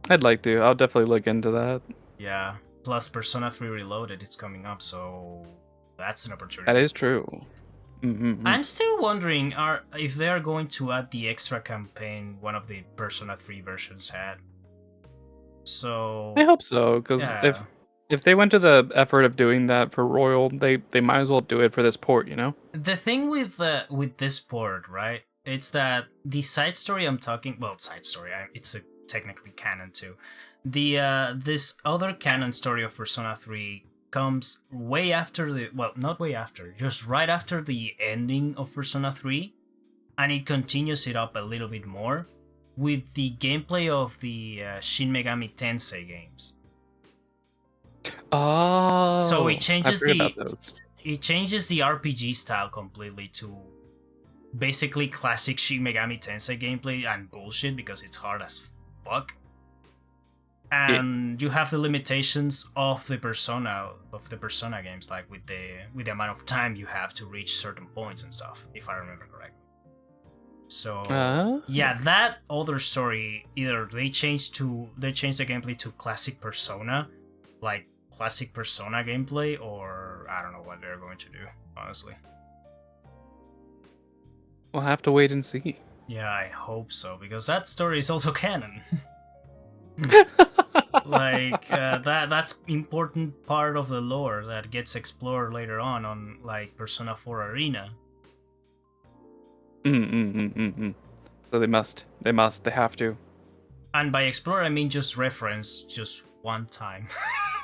I'd like to. I'll definitely look into that.
Yeah. Plus Persona 3 Reloaded is coming up, so that's an
That
opportunity.
is true. Mm-hmm.
I'm still wondering if they are going to add the extra campaign one of the Persona 3 versions had.
I
So
hope so, because
yeah.
if they went to the effort of doing that for Royal, they might as well do it for this port, you know?
The thing with this port, right? It's that the side story I'm talking, well, side story, it's a technically canon too. The this other canon story of Persona 3 comes way after the well, not way after, just right after the ending of Persona 3, and it continues it up a little bit more with the gameplay of the Shin Megami Tensei games. So
Oh, I forget about those.
it changes the RPG style completely to basically classic Shin Megami Tensei gameplay and bullshit because it's hard as fuck.
Yeah.
And you have the limitations of the Persona games, like with the amount of time you have to reach certain points and stuff, if I remember correctly. So
Uh,
yeah, that other story either they changed the gameplay to classic Persona, like classic Persona gameplay, or I don't know what they're going to do, honestly.
We'll have to wait and see.
Yeah, I hope so, because that story is also canon. Like that's important part of the lore that gets explored later on like Persona 4 Arena.
So they have to.
And by explore I mean just reference just one time.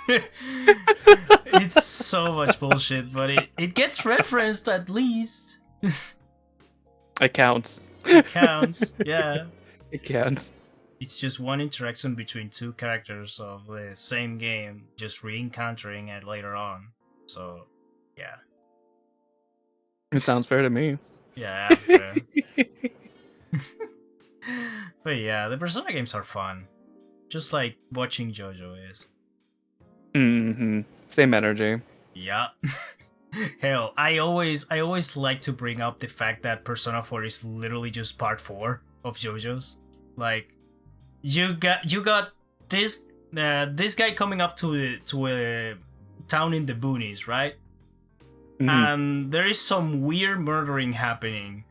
It's so much bullshit, but it gets referenced at least.
It counts.
It counts, yeah.
It counts.
It's just one interaction between two characters of the same game, just re-encountering it later on. So, yeah.
It sounds fair to me.
Yeah, fair. But yeah, the Persona games are fun. Just like watching JoJo is.
Same energy.
Yeah. Hell, I always like to bring up the fact that Persona 4 is literally just part 4 of JoJo's. Like, you got this this guy coming up to a town in the boonies, right? And there is some weird murdering happening,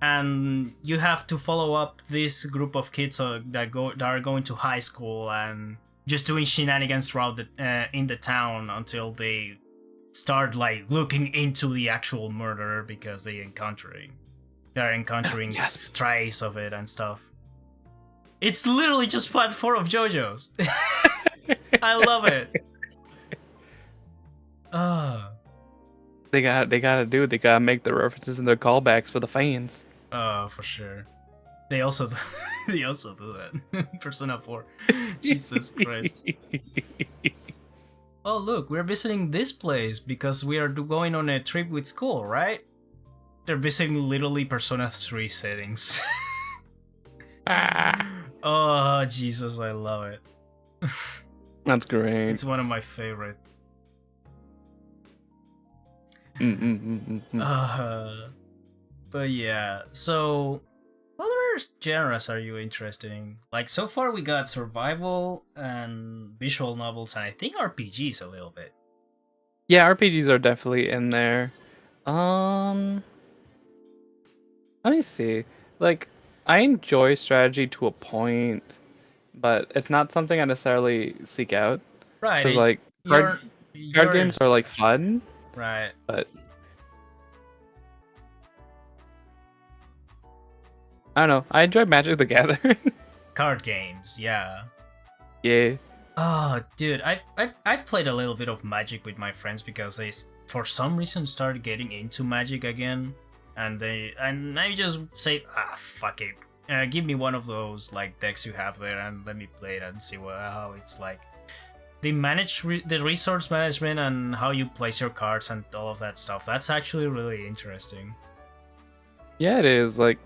and you have to follow up this group of kids that are going to high school and just doing shenanigans throughout in the town until they start like looking into the actual murderer because they're encountering
Yes.
strays of it and stuff. It's literally just part 4 of JoJo's. I love it.
They gotta make the references and their callbacks for the fans.
For sure. They also they also do that. Persona 4. Jesus Christ. Oh look, we're visiting this place because we are going on a trip with school, right? They're visiting literally Persona 3 settings. Oh Jesus, I love it.
That's great.
It's one of my favorite. But yeah, so what other genres are you interested in? Like so far we got survival and visual novels and I think RPGs a little bit.
Yeah, RPGs are definitely in there. Let me see. Like, I enjoy strategy to a point, but it's not something I necessarily seek out.
Right.
Because like card games are like fun.
Right.
But I don't know. I enjoy Magic the Gathering.
Card games, yeah.
Yeah.
Oh, dude, I played a little bit of Magic with my friends because they for some reason started getting into Magic again, and I just say fuck it, give me one of those like decks you have there and let me play it and see how it's like. They manage the resource management and how you place your cards and all of that stuff. That's actually really interesting.
Yeah, it is. Like,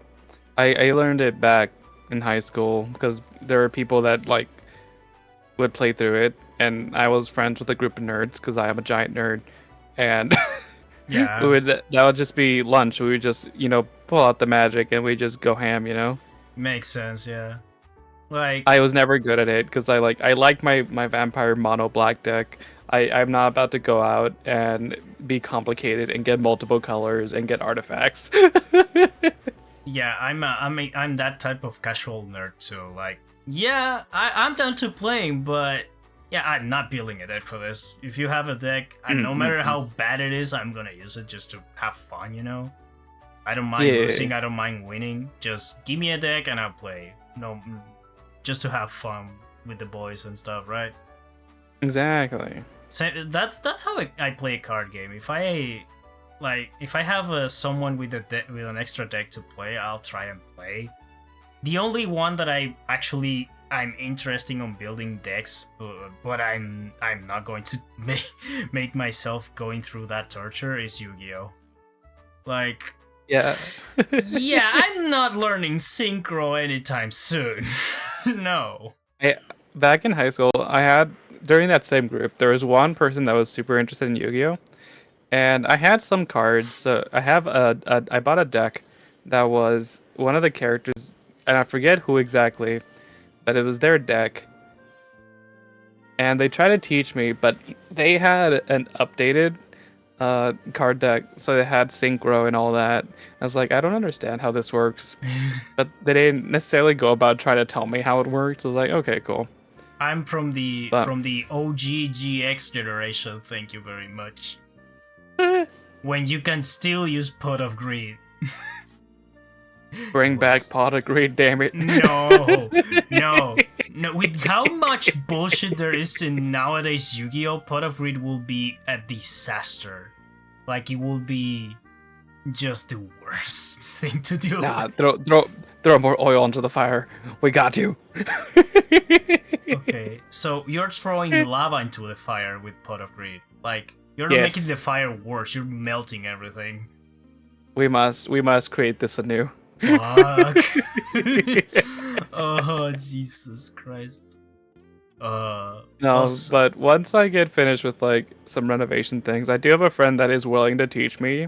I learned it back in high school because there were people that like would play through it, and I was friends with a group of nerds because I am a giant nerd, and
yeah,
that would just be lunch. We would just pull out the Magic and we just go ham.
Makes sense. Yeah, like
I was never good at it because I like my vampire mono black deck. I'm not about to go out and be complicated and get multiple colors and get artifacts.
yeah, I'm that type of casual nerd too. Like, yeah, I'm down to playing, but yeah, I'm not building a deck for this. If you have a deck, no matter how bad it is, I'm gonna use it just to have fun. I don't mind losing, I don't mind winning. Just give me a deck and I'll play. No, just to have fun with the boys and stuff, right?
Exactly.
So that's how I play a card game. If I have someone with with an extra deck to play, I'll try and play. The only one that I'm interested in building decks, but I'm not going to make myself going through that torture is Yu-Gi-Oh. Like,
yeah.
yeah, I'm not learning synchro anytime soon. No.
Back in high school, I had during that same group, there was one person that was super interested in Yu-Gi-Oh, and I had some cards. So I bought a deck that was one of the characters, and I forget who exactly, but it was their deck. And they tried to teach me, but they had an updated card deck, so they had synchro and all that. I was like, I don't understand how this works, but they didn't necessarily go about trying to tell me how it works. I was like, okay, cool.
I'm from the
But
OG GX generation. Thank you very much. When you can still use Pot of Greed.
bring back Pot of Greed, damn it.
No. With how much bullshit there is in nowadays Yu-Gi-Oh, Pot of Greed will be a disaster. Like, it will be just the worst thing to do.
Nah, throw more oil onto the fire. We got you.
Okay, so you're throwing lava into the fire with Pot of Greed. Like, you're not
Yes.
making the fire worse, you're melting everything.
We must create this anew.
Fuck. Oh, Jesus Christ.
No,
Also,
but once I get finished with like some renovation things, I do have a friend that is willing to teach me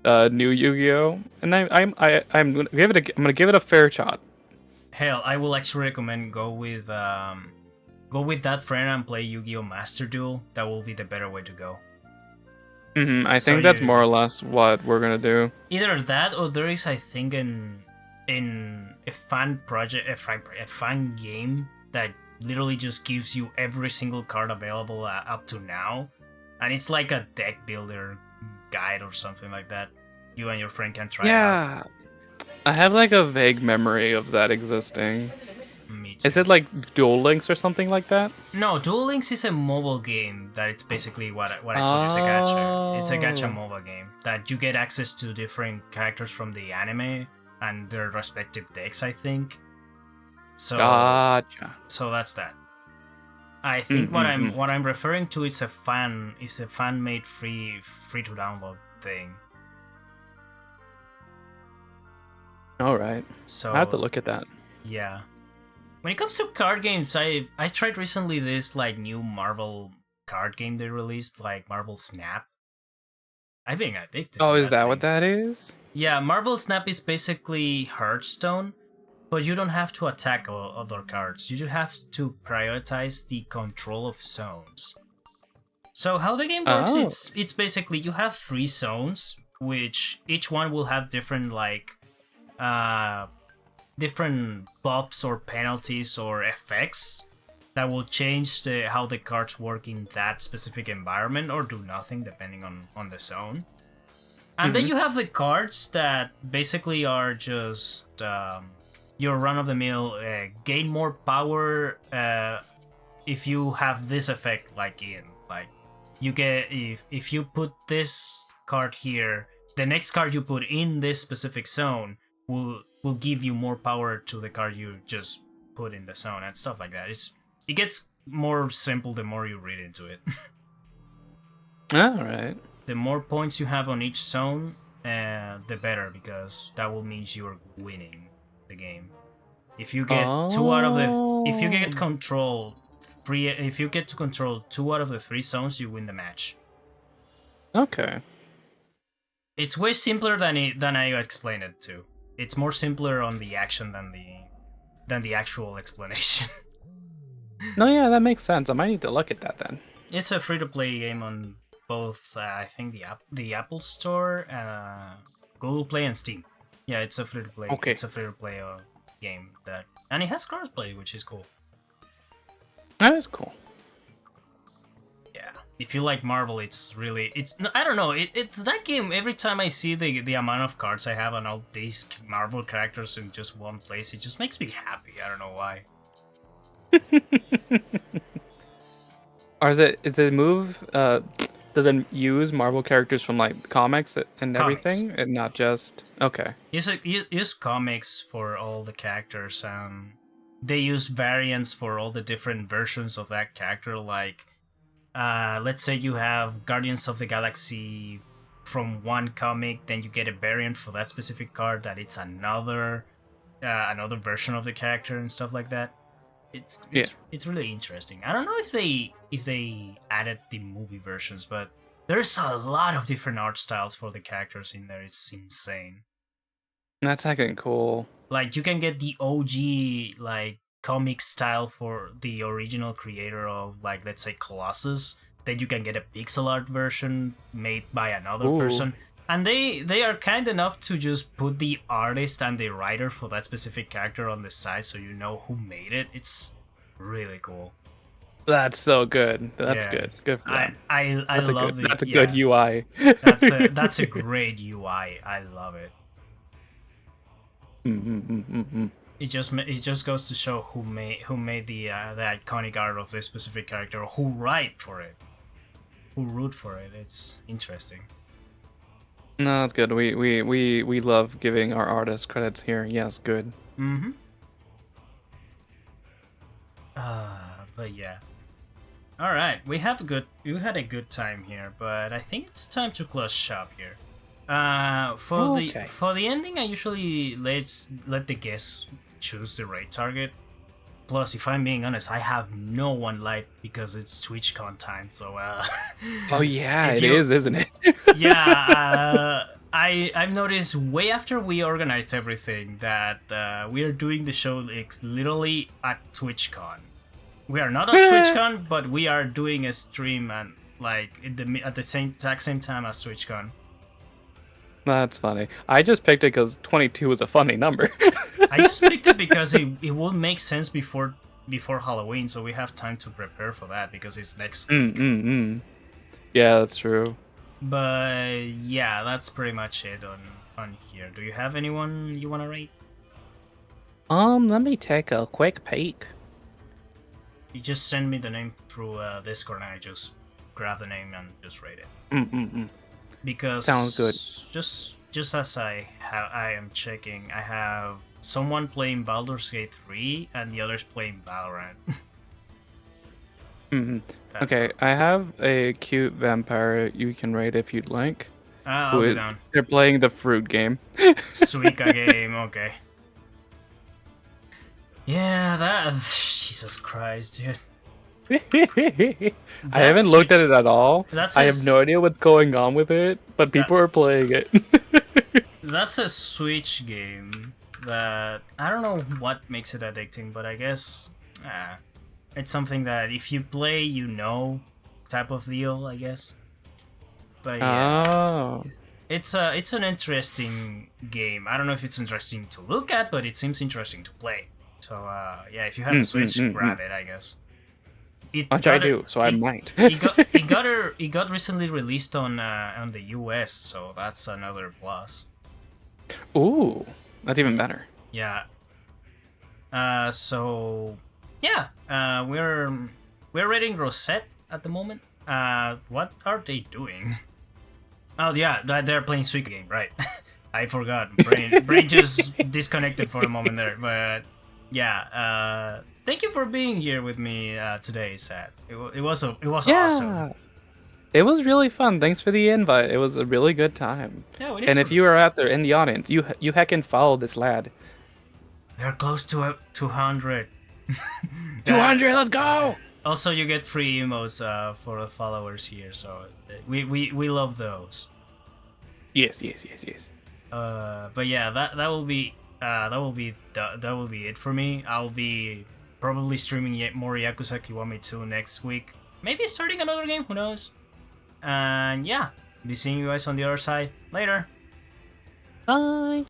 new Yu-Gi-Oh, and I'm gonna give it a fair shot.
hell, I will actually recommend go with that friend and play Yu-Gi-Oh! Master Duel. That will be the better way to go.
I
So
think that's
you-
more or less what we're gonna do.
Either that, or there is, I think, in a fan project, a fan game that literally just gives you every single card available up to now, and it's like a deck builder guide or something like that. You and your friend can try it out.
Yeah, I have like a vague memory of that existing.
Me too.
Is it like Duel Links or something like that?
No, Duel Links is a mobile game that it's basically what I told you. It's a gacha. It's a gacha
Oh.
mobile game that you get access to different characters from the anime and their respective decks, I think. So
Gotcha.
so that's that. I think what I'm referring to is a fan made free to download thing.
All right.
So
I have to look at that.
yeah. When it comes to card games, I tried recently this like new Marvel card game they released, like Marvel Snap. I've been addicted.
Oh,
to
is that
thing.
what that is?
Yeah, Marvel Snap is basically Hearthstone, but you don't have to attack other cards. You just have to prioritize the control of zones. So how the game works,
Oh.
it's basically you have 3 zones, which each one will have different different buffs or penalties or effects that will change how the cards work in that specific environment or do nothing depending on the zone. And then you have the cards that basically are just your run-of-the-mill gain more power if you have this effect like you get if you put this card here, the next card you put in this specific zone will give you more power to the card you just put in the zone and stuff like that. It gets more simple the more you read into it.
All right.
The more points you have on each zone, the better, because that will mean you're winning the game. If you get if you get to control 2 out of the 3 zones, you win the match.
Okay.
It's way simpler than I explained it to. It's more simpler on the action than the actual explanation.
No, yeah, that makes sense. I might need to look at that then.
It's a free-to-play game on both, I think, the Apple Store, Google Play, and Steam. Yeah, it's a free-to-play.
Okay.
It's a free-to-play game and it has crossplay, which is cool.
That is cool.
Yeah, if you like Marvel, I don't know. It's that game. Every time I see the amount of cards I have on all these Marvel characters in just one place, it just makes me happy. I don't know why.
Or is it move? Does it use Marvel characters from like comics and
Comics.
everything, and not just okay?
Use comics for all the characters. They use variants for all the different versions of that character. Like, let's say you have Guardians of the Galaxy from one comic, then you get a variant for that specific card that it's another version of the character and stuff like that. It's really interesting. I don't know if they added the movie versions, but there's a lot of different art styles for the characters in there. It's insane.
That's heckin' cool.
Like, you can get the OG like comic style for the original creator of, like, let's say Colossus, then you can get a pixel art version made by another
Ooh.
person. And they are kind enough to just put the artist and the writer for that specific character on the side, so you know who made it. It's really cool.
That's so good. That's
Yes.
good. Good for them.
I
That's
love it.
That's a good UI.
That's a great UI. I love it. It just goes to show who made the iconic art of this specific character, or who write for it, who root for it. It's interesting.
No, that's good. We love giving our artists credits here. Yes, good.
Mm-hmm. But yeah. All right, we had a good time here, but I think it's time to close shop here. For the ending, I usually let the guests choose the raid target. Plus, if I'm being honest, I have no one live because it's TwitchCon time. So
Oh yeah, it is, isn't it?
Yeah. I've noticed way after we organized everything that we are doing the show literally at TwitchCon. We are not at TwitchCon, but we are doing a stream and like at the exact same time as TwitchCon.
That's funny. I just picked it because 22 is a funny number.
I just picked it because it will make sense before Halloween, so we have time to prepare for that because it's next week.
Yeah, that's true.
But yeah, that's pretty much it on here. Do you have anyone you want to rate?
Let me take a quick peek.
You just send me the name through Discord and I just grab the name and just rate it. Because
sounds good.
Just as I am checking, I have someone playing Baldur's Gate 3 and the others playing Valorant.
Okay, I have a cute vampire you can rate if you'd like.
I'll be down.
They're playing the fruit game.
Suika game, okay. Yeah, that... Jesus Christ, dude.
I haven't looked at it at all. I have no idea what's going on with it, but people are playing it.
That's a Switch game that... I don't know what makes it addicting, but I guess... it's something that if you play, you know, type of deal, I guess. But yeah.
Oh.
It's an interesting game. I don't know if it's interesting to look at, but it seems interesting to play. So yeah, if you have a Switch, grab it, I guess.
Which I do, so I might.
it got recently released on the US, so that's another plus.
Ooh, that's even better.
Yeah. So yeah, we're rating Rosette at the moment. What are they doing? Oh yeah, they're playing Suika game, right? I forgot. Brain just disconnected for a moment there, but yeah. Thank you for being here with me today, Sad. It was awesome.
It was really fun. Thanks for the invite. It was a really good time.
Yeah,
and if you are out there in the audience, you heckin' follow this lad.
We are close to 200.
200, let's go!
Also, you get free emotes for the followers here, so we love those.
Yes.
But yeah, that will be it for me. I'll be probably streaming yet more Yakuza Kiwami 2 next week. Maybe starting another game, who knows? And yeah, be seeing you guys on the other side later.
Bye.